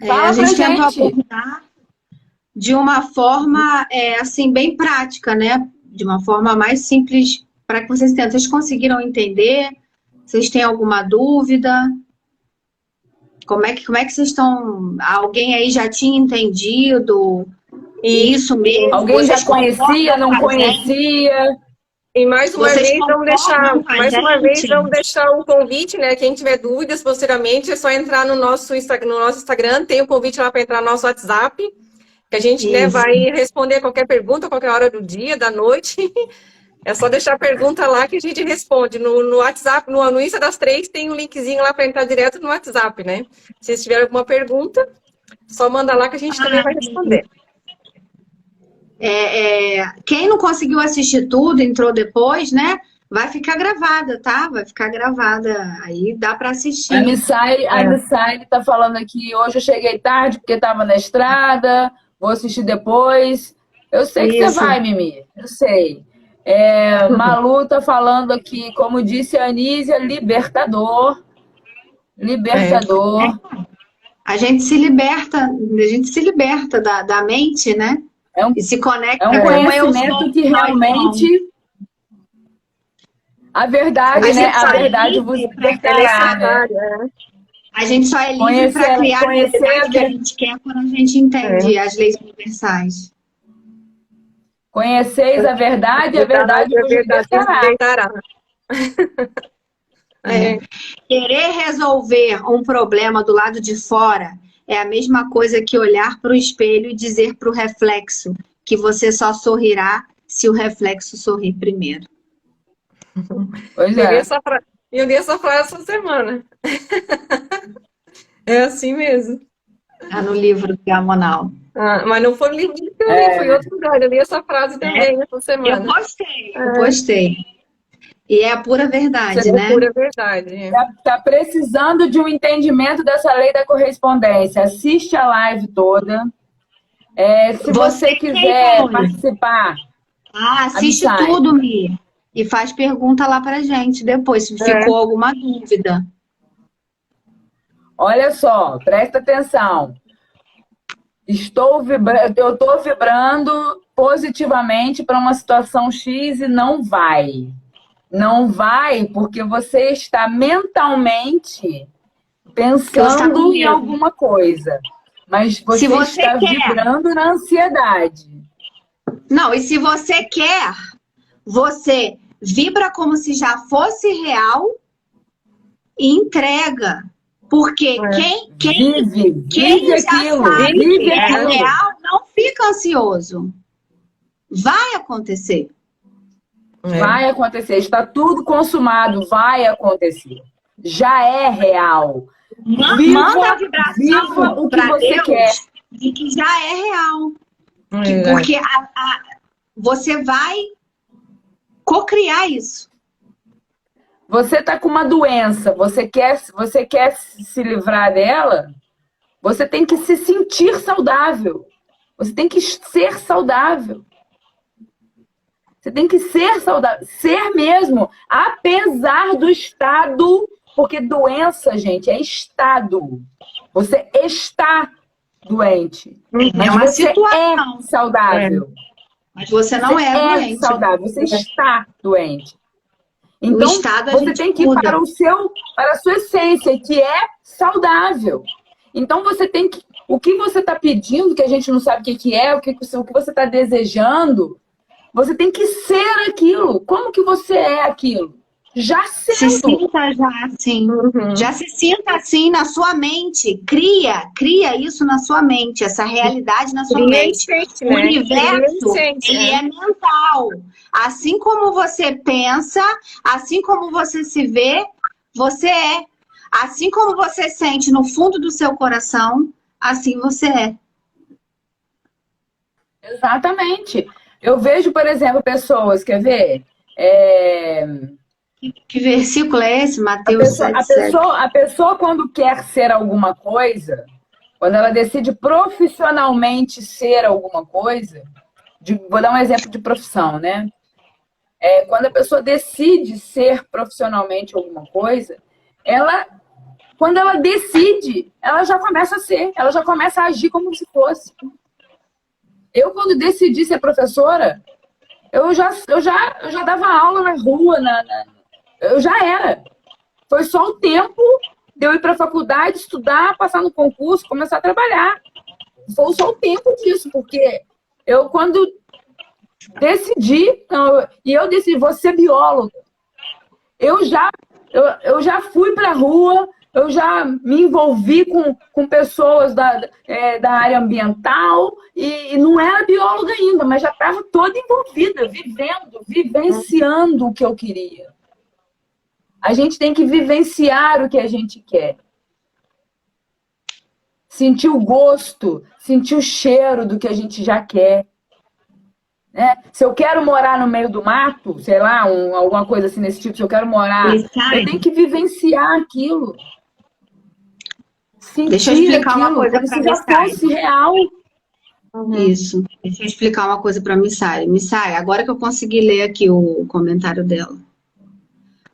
A gente tentou abordar de uma forma assim, bem prática, né? De uma forma mais simples para que vocês tentem. Vocês conseguiram entender? Vocês têm alguma dúvida? Como é que vocês estão... Alguém aí já tinha entendido isso mesmo? Alguém já conhecia, não conhecia? E mais uma vez, vamos deixar um convite, né? Quem tiver dúvidas posteriormente, é só entrar no nosso Instagram, tem um convite lá para entrar no nosso WhatsApp, que a gente, né, vai responder qualquer pergunta, qualquer hora do dia, da noite. É só deixar a pergunta lá que a gente responde. No WhatsApp, no Insta das 3, tem um linkzinho lá para entrar direto no WhatsApp, né? Se vocês tiverem alguma pergunta, só manda lá que a gente também vai responder. Quem não conseguiu assistir tudo, entrou depois, né? Vai ficar gravada, tá? Vai ficar gravada. Aí dá para assistir. A Missai tá falando aqui, hoje eu cheguei tarde porque estava na estrada, vou assistir depois. Eu sei que você vai, Mimi. Eu sei. Malu tá falando aqui, como disse a Anísia, libertador. Libertador. A gente se liberta da mente, né? E se conecta com conhecimento que realmente... A verdade, né? A verdade vos libertará, né? A gente só é livre para criar a realidade que a gente quer quando a gente entende as leis universais. Conheceis a verdade e a verdade vos libertará. Querer resolver um problema do lado de fora é a mesma coisa que olhar para o espelho e dizer para o reflexo que você só sorrirá se o reflexo sorrir primeiro. Pois é. Eu li essa frase essa semana. É assim mesmo. Tá no livro do Gamonal. Mas não foi o livro que eu li, foi em outro lugar. Eu li essa frase também essa semana. Eu gostei. E é a pura verdade, né? É a pura verdade. Tá precisando de um entendimento dessa lei da correspondência. Assiste a live toda. Se você quiser participar... assiste tudo, Mi. E faz pergunta lá pra gente depois, se ficou alguma dúvida. Olha só, presta atenção. Eu estou vibrando positivamente para uma situação X e não vai. Não vai porque você está mentalmente pensando em alguma coisa. Mas você está vibrando na ansiedade. Não, e se você quer, você vibra como se já fosse real e entrega. Porque quem já sabe que é real não fica ansioso. Vai acontecer. Vai acontecer. Está tudo consumado. Vai acontecer. Já é real. Manda a vibração o que você Deus quer. De que já é real. Porque você vai cocriar isso. Você está com uma doença, você quer se livrar dela, você tem que se sentir saudável. Você tem que ser saudável. Você tem que ser saudável. Ser mesmo, apesar do estado, porque doença, gente, é estado. Você está doente. Mas uma você situação. É saudável. Mas você não é doente. Saudável, você está doente. Então, você tem que ir para a sua essência, que é saudável. Então, você tem que... O que você está pedindo, que a gente não sabe o que é, o que você está desejando, você tem que ser aquilo. Como que você é aquilo? Já sendo. Se sinta já assim. Já se sinta assim na sua mente. Cria isso na sua mente, essa realidade na sua mente. O universo, ele é mental. Assim como você pensa, assim como você se vê, você é. Assim como você sente no fundo do seu coração, assim você é. Exatamente. Eu vejo, por exemplo, pessoas, quer ver? Que versículo é esse, Mateus 7:7? A pessoa, quando quer ser alguma coisa, quando ela decide profissionalmente ser alguma coisa, vou dar um exemplo de profissão, né? Quando a pessoa decide ser profissionalmente alguma coisa, quando ela decide, ela já começa a ser, ela já começa a agir como se fosse. Eu, quando decidi ser professora, eu já dava aula na rua, eu já era. Foi só o tempo de eu ir para a faculdade, estudar, passar no concurso, começar a trabalhar. Foi só o tempo disso, porque eu, quando decidi, eu decidi, vou ser bióloga. Eu já fui para a rua, eu já me envolvi com pessoas da área ambiental e não era bióloga ainda, mas já estava toda envolvida, vivenciando o que eu queria. A gente tem que vivenciar o que a gente quer. Sentir o gosto, sentir o cheiro do que a gente já quer. Né? Se eu quero morar no meio do mato, sei lá, alguma coisa assim nesse tipo, se eu quero morar, eu tenho que vivenciar aquilo. Sentir Deixa eu explicar aquilo, uma coisa para já fosse real. Isso. Deixa eu explicar uma coisa para a Missai. Missai, agora que eu consegui ler aqui o comentário dela.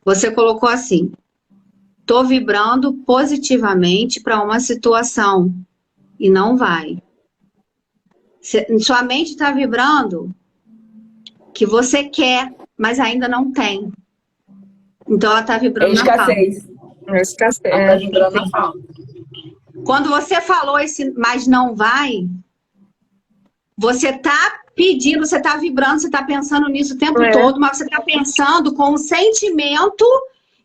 Você colocou assim: tô vibrando positivamente para uma situação e não vai. Sua mente está vibrando que você quer, mas ainda não tem. Então ela está vibrando na falta. Escassez. Ela tá vibrando na falta. Quando você falou esse mas não vai, você está pedindo, você está vibrando, você está pensando nisso o tempo todo, mas você está pensando com um sentimento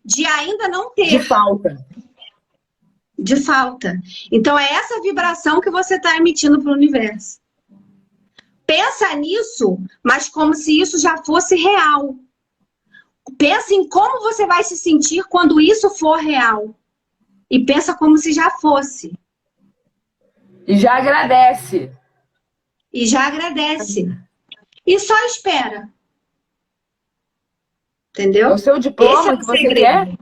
de ainda não ter. De falta. De falta. Então é essa vibração que você está emitindo para o universo. Pensa nisso, mas como se isso já fosse real. Pensa em como você vai se sentir quando isso for real. E pensa como se já fosse. E já agradece. E já agradece. E só espera. Entendeu? É o seu diploma que você quer?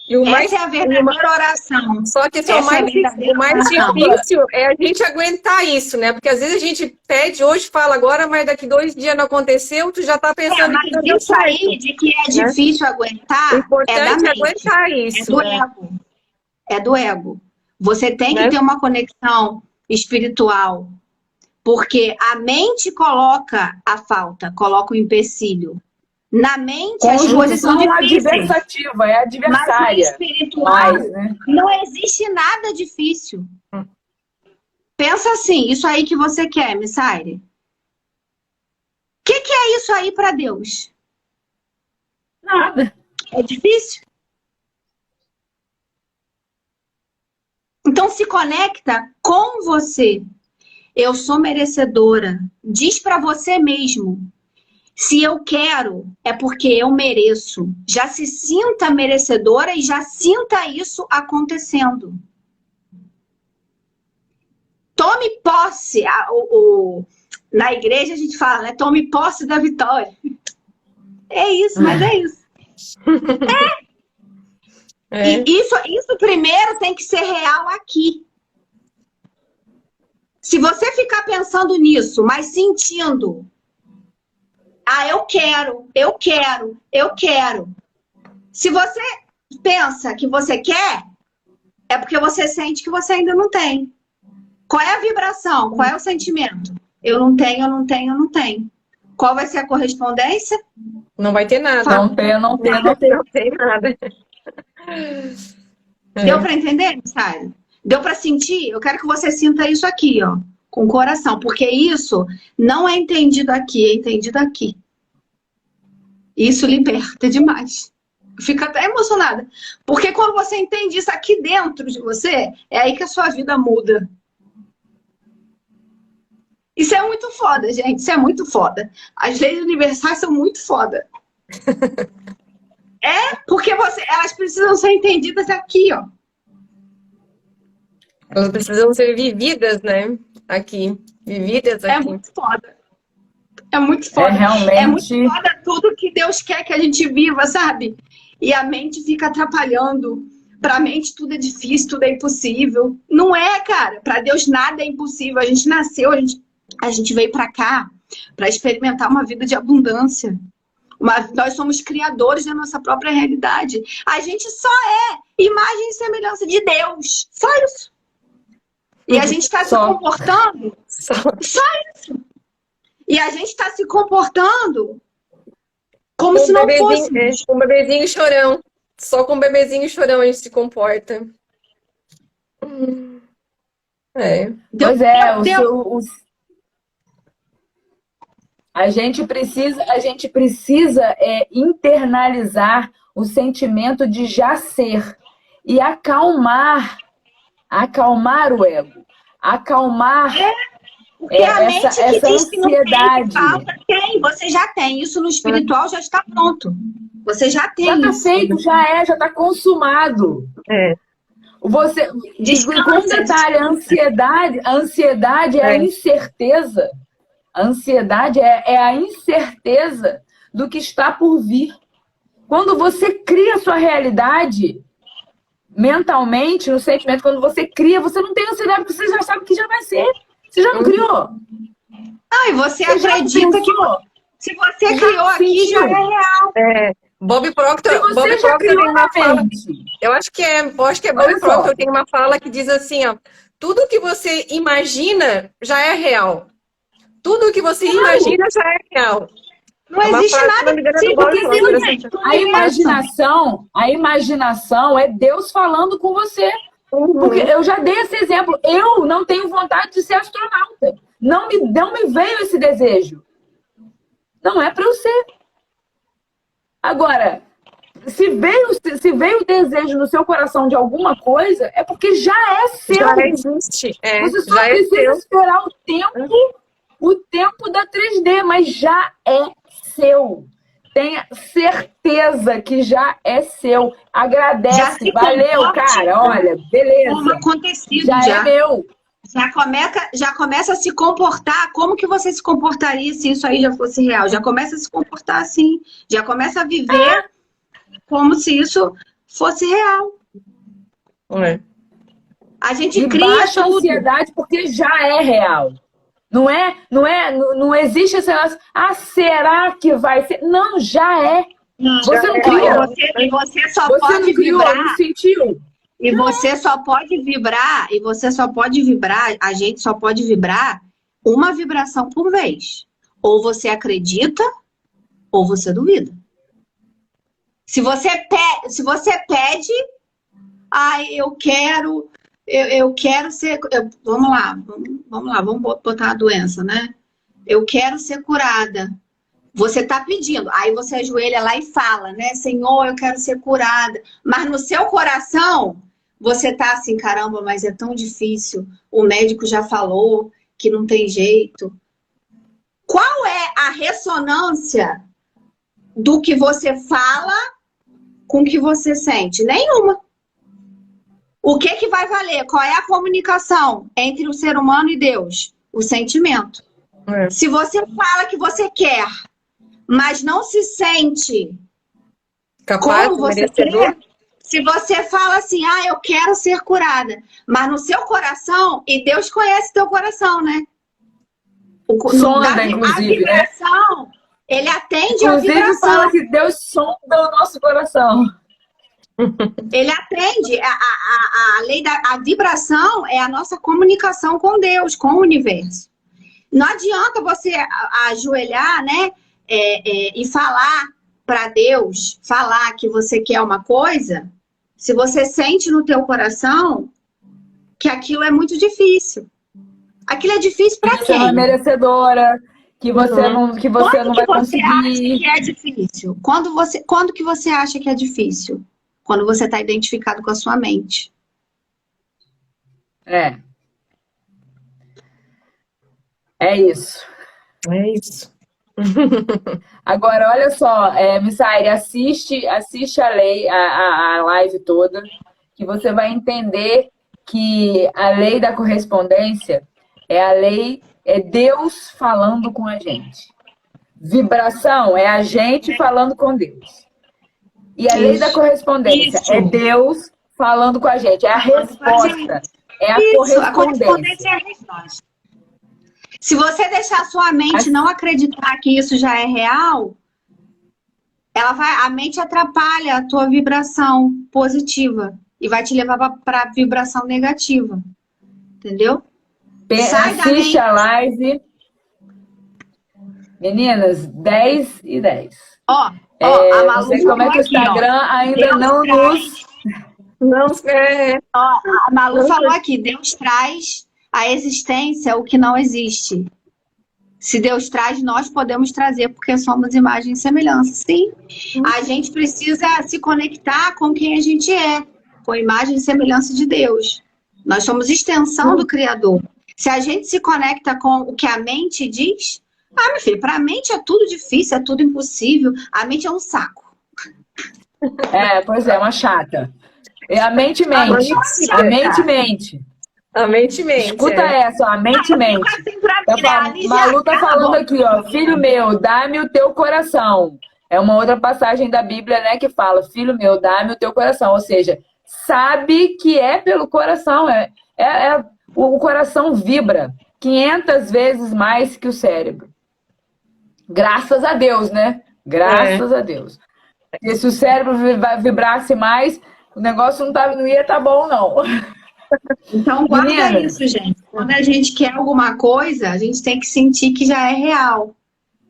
E essa é a verdadeira oração. Só que o mais difícil é a gente aguentar isso, né? Porque às vezes a gente pede hoje, fala agora, mas daqui 2 dias não aconteceu, tu já tá pensando mas que não isso aí de que é difícil aguentar, o importante é da mente. Aguentar isso. É do ego. É do ego. Você tem que ter uma conexão espiritual. Porque a mente coloca a falta, coloca o empecilho. Na mente as coisas são difíceis. Adversativa, é adversária. Mas no espiritual não existe nada difícil. Pensa assim, isso aí que você quer, Missaire. O que é isso aí para Deus? Nada. É difícil? Então se conecta com você. Eu sou merecedora. Diz para você mesmo. Se eu quero, é porque eu mereço. Já se sinta merecedora e já sinta isso acontecendo. Tome posse. Na igreja a gente fala, né? Tome posse da vitória. É isso, mas é isso. E isso primeiro tem que ser real aqui. Se você ficar pensando nisso, mas sentindo... eu quero. Se você pensa que você quer, é porque você sente que você ainda não tem. Qual é a vibração? Qual é o sentimento? Eu não tenho. Qual vai ser a correspondência? Não vai ter nada. Não tem nada. Deu para entender, Missário? Deu para sentir? Eu quero que você sinta isso aqui, ó. Com o coração, porque isso não é entendido aqui, é entendido aqui. Isso liberta demais. Fica até emocionada. Porque quando você entende isso aqui dentro de você, é aí que a sua vida muda. Isso é muito foda, gente. Isso é muito foda. As leis universais são muito foda. Porque elas precisam ser entendidas aqui, ó. Elas precisam ser vividas, né? Aqui. Vividas aqui. É muito foda. É muito foda. Realmente... É muito foda tudo que Deus quer que a gente viva, sabe? E a mente fica atrapalhando. Pra mente tudo é difícil, tudo é impossível. Não é, cara. Pra Deus nada é impossível. A gente nasceu, a gente veio pra cá pra experimentar uma vida de abundância. Nós somos criadores da nossa própria realidade. A gente só é imagem e semelhança de Deus. Só isso. E a gente está se comportando... Só isso. E a gente está se comportando como se não fosse. Um bebezinho chorão. Só com o bebezinho chorão a gente se comporta. É. Pois é, a gente precisa internalizar o sentimento de já ser e acalmar o ego, acalmar porque a mente que essa diz que não tem, ansiedade. que falta, tem, você já tem. Isso no espiritual já está pronto. Você já tem Já está isso. feito, já está consumado. Você, com um detalhe, a ansiedade é a incerteza. A ansiedade é a incerteza do que está por vir. Quando você cria a sua realidade mentalmente, no sentimento, quando você cria, você não tem ansiedade, porque você já sabe que já vai ser. Você já não criou? Não, e você acredita que se você criou aqui, já é real. Bob Proctor, você já criou tem uma fala. mente. Eu acho que é Bob Proctor tem uma fala que diz assim, ó, tudo que você imagina já é real. Tudo que você imagina já é real. Não existe nada porque a imaginação é Deus falando com você. Porque eu já dei esse exemplo. Eu não tenho vontade de ser astronauta. Não me veio esse desejo. Não é para eu ser. Agora, se veio o desejo no seu coração de alguma coisa, é porque já é seu. Já existe. Você só precisa esperar o tempo da 3D, mas já é seu. Tenha certeza que já é seu. Agradece. Valeu, cara. Olha, beleza. Como acontecido já é meu. Já começa a se comportar. Como que você se comportaria se isso aí já fosse real? Já começa a se comportar assim. Já começa a viver como se isso fosse real. A gente cria baixa tudo. Ansiedade porque já é real. Não existe esse negócio, será que vai ser? Não, já é. Você não criou. E você só pode vibrar. Não sentiu. E você só pode vibrar, a gente só pode vibrar uma vibração por vez. Ou você acredita, ou você duvida. Se você pede, eu quero ser... Vamos lá, vamos botar a doença, né? Eu quero ser curada. Você está pedindo, aí você ajoelha lá e fala, né? Senhor, eu quero ser curada. Mas no seu coração, você tá assim, caramba, mas é tão difícil. O médico já falou que não tem jeito. Qual é a ressonância do que você fala com o que você sente? Nenhuma. O que vai valer? Qual é a comunicação entre o ser humano e Deus? O sentimento. Se você fala que você quer, mas não se sente capaz, como você quer, se você fala assim, eu quero ser curada, mas no seu coração, e Deus conhece teu coração, né? Sonda, inclusive, a vibração, né? Ele atende a vibração. Inclusive fala que Deus sonda o nosso coração. Ele atende. A lei a vibração é a nossa comunicação com Deus, com o universo. Não adianta você ajoelhar, né? E falar para Deus, falar que você quer uma coisa, se você sente no teu coração que aquilo é muito difícil. Aquilo é difícil para quem? Você não é merecedora, que você não vai conseguir. Quando você acha que é difícil? Quando que você acha que é difícil? Quando você está identificado com a sua mente. É isso. É isso. Agora, olha só, Missaire, assiste a live toda, que você vai entender que a lei da correspondência é Deus falando com a gente. Vibração é a gente falando com Deus. E a lei da correspondência é Deus falando com a gente. É a resposta. É a correspondência. A correspondência é a resposta. Se você deixar a sua mente não acreditar que isso já é real, a mente atrapalha a tua vibração positiva e vai te levar para a vibração negativa. Entendeu? Assiste a live. Meninas, 10 e 10. Ó, Não sei como é que o Instagram ainda não nos... A Malu falou aqui, Deus traz à existência o que não existe. Se Deus traz, nós podemos trazer, porque somos imagem e semelhança. Sim, a gente precisa se conectar com quem a gente é, com a imagem e semelhança de Deus. Nós somos extensão do Criador. Se a gente se conecta com o que a mente diz, meu filho, para a mente é tudo difícil, é tudo impossível. A mente é um saco. Pois é, uma chata. A mente mente. A mente mente. A mente mente. Escuta essa, a mente mente. Malu tá falando aqui, ó. Filho meu, dá-me o teu coração. É uma outra passagem da Bíblia, né, que fala, filho meu, dá-me o teu coração. Ou seja, sabe que é pelo coração. O coração vibra 500 vezes mais que o cérebro. Graças a Deus, né? Graças a Deus. Porque se o cérebro vibrasse mais, o negócio não ia estar bom, não. Então, guarda isso, gente. Quando a gente quer alguma coisa, a gente tem que sentir que já é real.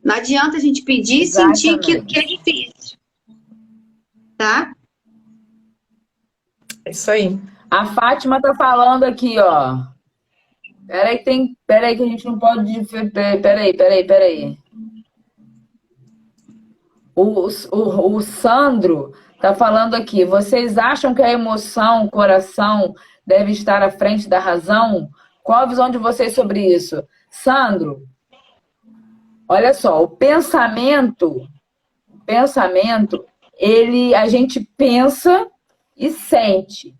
Não adianta a gente pedir e sentir que é difícil. Tá? É isso aí. A Fátima tá falando aqui, ó. Peraí que a gente não pode... Peraí. O Sandro tá falando aqui. Vocês acham que a emoção, o coração deve estar à frente da razão? Qual a visão de vocês sobre isso? Sandro, olha só, o pensamento, a gente pensa e sente.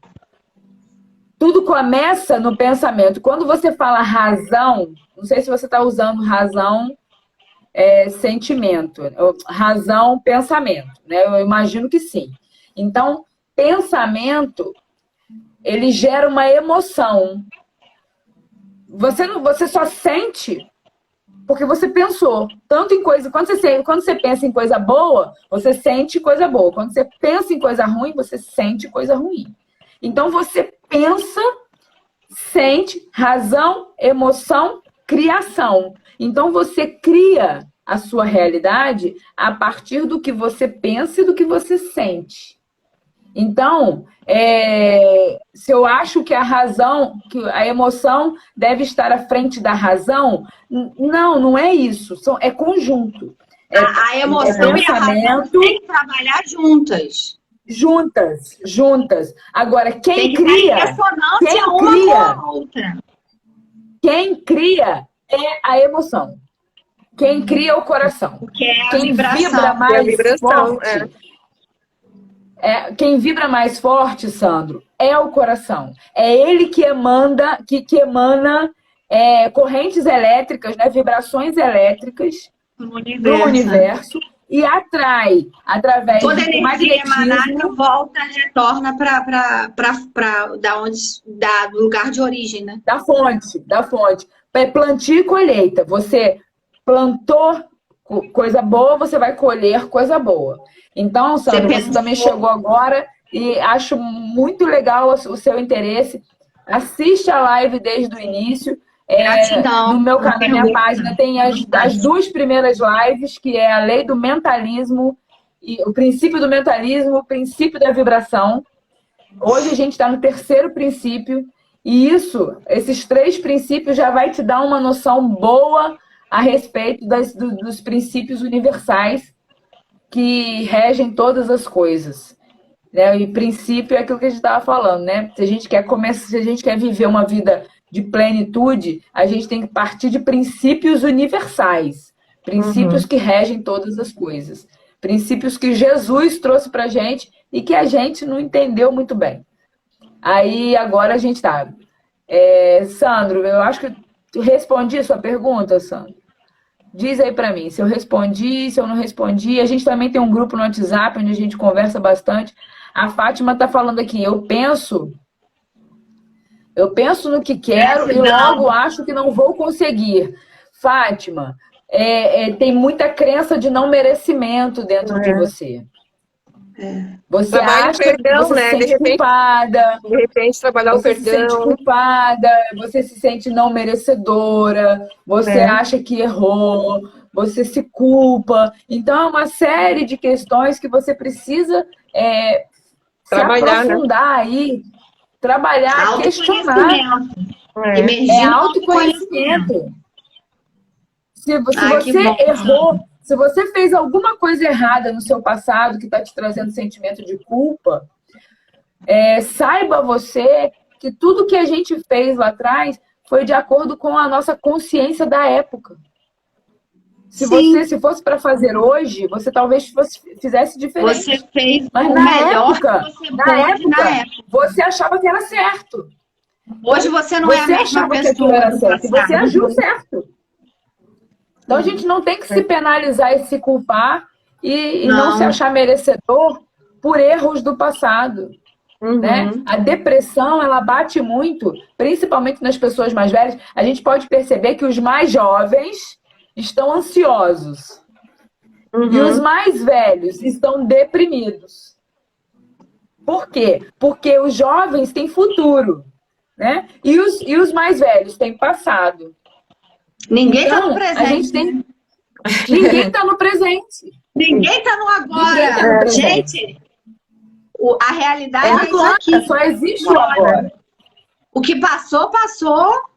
Tudo começa no pensamento. Quando você fala razão, não sei se você está usando razão, sentimento, razão, pensamento, né? Eu imagino que sim. Então, pensamento, ele gera uma emoção. Você só sente porque você pensou. Tanto em coisa... Quando você pensa em coisa boa, você sente coisa boa. Quando você pensa em coisa ruim, você sente coisa ruim. Então, você pensa, sente, razão, emoção, criação. Então, você cria a sua realidade a partir do que você pensa e do que você sente. Então, se eu acho que a razão, que a emoção deve estar à frente da razão, não é isso. É conjunto. A emoção e a razão têm que trabalhar juntas. Juntas. Agora, quem cria é a emoção. Quem cria é o coração. Porque é a quem vibração. Vibra mais forte. Quem vibra mais forte, Sandro, é o coração. É ele que emana correntes elétricas, né, vibrações elétricas no universo e atrai através toda do energia magnetismo. Emanada volta, retorna do lugar de origem, né? Da fonte. É plantio e colheita. Você plantou coisa boa, você vai colher coisa boa. Então, Sandro, você também chegou agora e acho muito legal o seu interesse. Assiste a live desde o início. No meu canal, na minha página, tem as duas primeiras lives, que é a lei do mentalismo, e o princípio do mentalismo, o princípio da vibração. Hoje a gente está no terceiro princípio, e esses 3 princípios já vai te dar uma noção boa a respeito dos princípios universais que regem todas as coisas. Né? E princípio é aquilo que a gente estava falando, né? Se a gente quer viver uma vida de plenitude, a gente tem que partir de princípios universais. Princípios que regem todas as coisas. Princípios que Jesus trouxe pra gente e que a gente não entendeu muito bem. Aí, agora a gente tá. Sandro, eu acho que eu respondi a sua pergunta, Sandro. Diz aí pra mim se eu respondi, se eu não respondi. A gente também tem um grupo no WhatsApp onde a gente conversa bastante. A Fátima tá falando aqui, eu penso no que quero e logo acho que não vou conseguir. Fátima, tem muita crença de não merecimento dentro de você. Você acha perdão, que você se sente culpada. De repente, trabalhar o perdão. Você se sente culpada, você se sente não merecedora, você acha que errou, você se culpa. Então, é uma série de questões que você precisa trabalhar, se aprofundar, né? Aí, trabalhar, questionar. É Autoconhecimento. Se você errou, se você fez alguma coisa errada no seu passado que está te trazendo sentimento de culpa, saiba você que tudo que a gente fez lá atrás foi de acordo com a nossa consciência da época. Se fosse para fazer hoje, você talvez fizesse diferente. Você fez mas o melhor que você pôde na época. Você achava que era certo. Hoje você não é a mesma pessoa. Era certo, e você agiu certo. Então a gente não tem que se penalizar e se culpar e não se achar merecedor por erros do passado. Né? A depressão, ela bate muito, principalmente nas pessoas mais velhas. A gente pode perceber que os mais jovens estão ansiosos. E os mais velhos estão deprimidos. Por quê? Porque os jovens têm futuro, né? E os mais velhos têm passado. Ninguém está no presente. Ninguém está no presente. Ninguém está no agora. Gente, a realidade é isso aqui. Só existe o agora. O que passou, passou.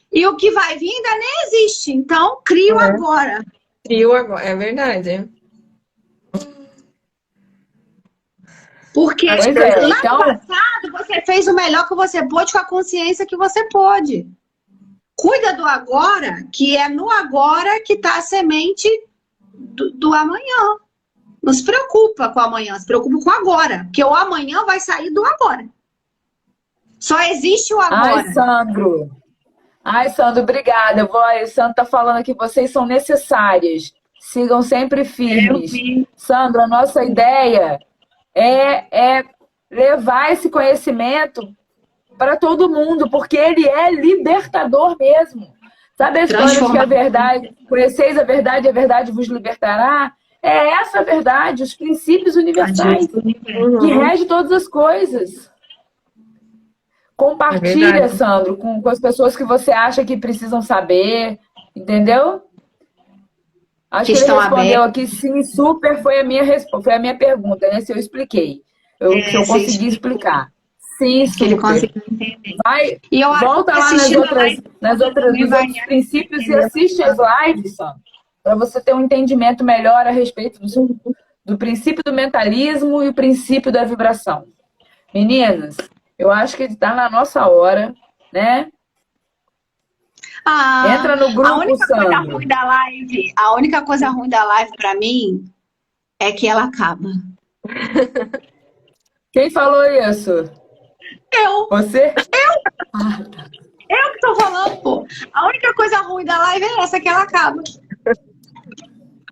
E o que vai vir ainda nem existe. Então, cria o agora. Cria o agora, é verdade. Porque no ano passado você fez o melhor que você pôde com a consciência que você pôde. Cuida do agora, que é no agora que está a semente do amanhã. Não se preocupa com o amanhã, se preocupa com o agora. Porque o amanhã vai sair do agora. Só existe o agora. Ai, Sandro, obrigada. O Sandro está falando que vocês são necessárias. Sigam sempre firmes. Sandro, a nossa ideia é levar esse conhecimento para todo mundo, porque ele é libertador mesmo. Sabe a história que a verdade, conheceis a verdade vos libertará? É essa a verdade, os princípios universais que regem todas as coisas. Compartilha, Sandro, com as pessoas que você acha que precisam saber, entendeu? Acho que ele respondeu aqui, sim, super, foi a minha pergunta, né? Se eu expliquei. Se eu consegui explicar. Sim, super. Ele conseguiu entender. Volta lá nas outras nos outros princípios e assiste as lives, Sandro, para você ter um entendimento melhor a respeito do princípio do mentalismo e o princípio da vibração. Meninas, eu acho que está na nossa hora, né? Entra no grupo, a única coisa ruim da live para mim é que ela acaba. Quem falou isso? Eu. Você? Eu que tô falando, pô. A única coisa ruim da live é essa, que ela acaba.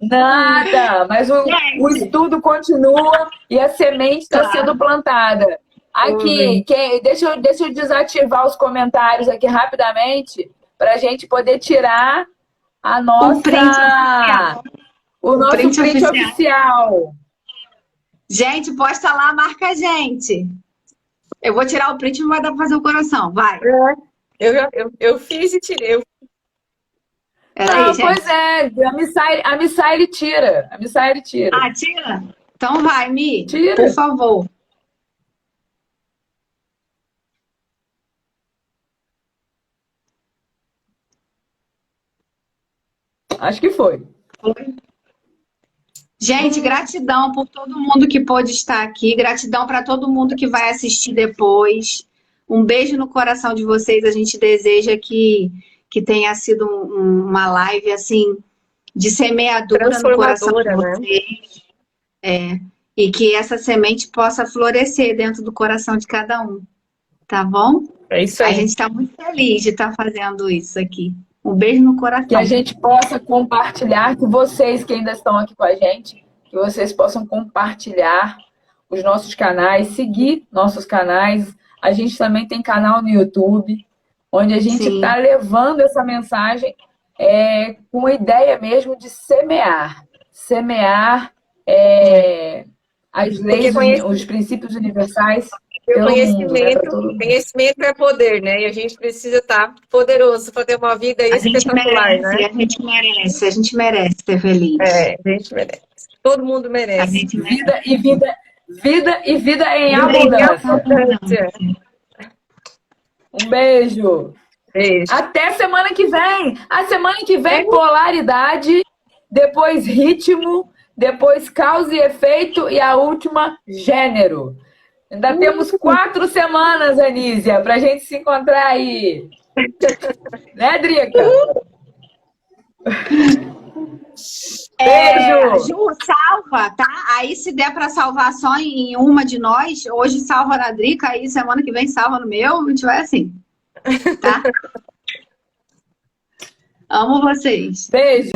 Nada, mas o estudo continua e a semente está sendo plantada. Aqui, deixa eu desativar os comentários aqui rapidamente para a gente poder tirar a nossa, o nosso print oficial. Gente, posta lá, marca a gente. Eu vou tirar o print e não vai dar para fazer o coração. Vai. Eu fiz e tirei. Pois é, a Missaire tira. A Missaire tira. Ah, tira? Então vai, Mi. Tira. Por favor. Acho que foi. Gente, gratidão por todo mundo que pôde estar aqui. Gratidão para todo mundo que vai assistir depois. Um beijo no coração de vocês. A gente deseja que tenha sido uma live assim de semeadura no coração de vocês. Né? E que essa semente possa florescer dentro do coração de cada um. Tá bom? É isso aí. A gente está muito feliz de estar fazendo isso aqui. Um beijo no coração. Que a gente possa compartilhar, que vocês que ainda estão aqui com a gente, que vocês possam compartilhar os nossos canais, seguir nossos canais. A gente também tem canal no YouTube, onde a gente está levando essa mensagem com a ideia mesmo de semear. Semear as leis, os princípios universais Conhecimento é poder, né? E a gente precisa estar poderoso para ter uma vida espetacular, né? A gente merece ser feliz. A gente merece. Todo mundo merece. Vida em abundância. Um beijo. Até semana que vem. A semana que vem, polaridade, depois ritmo, depois causa e efeito e a última, gênero. Ainda temos 4 semanas, Anísia, pra gente se encontrar aí. Né, Drica? Beijo! Ju, salva, tá? Aí se der pra salvar só em uma de nós, hoje salva na Drica, aí semana que vem salva no meu, a gente vai assim. Tá? Amo vocês. Beijo!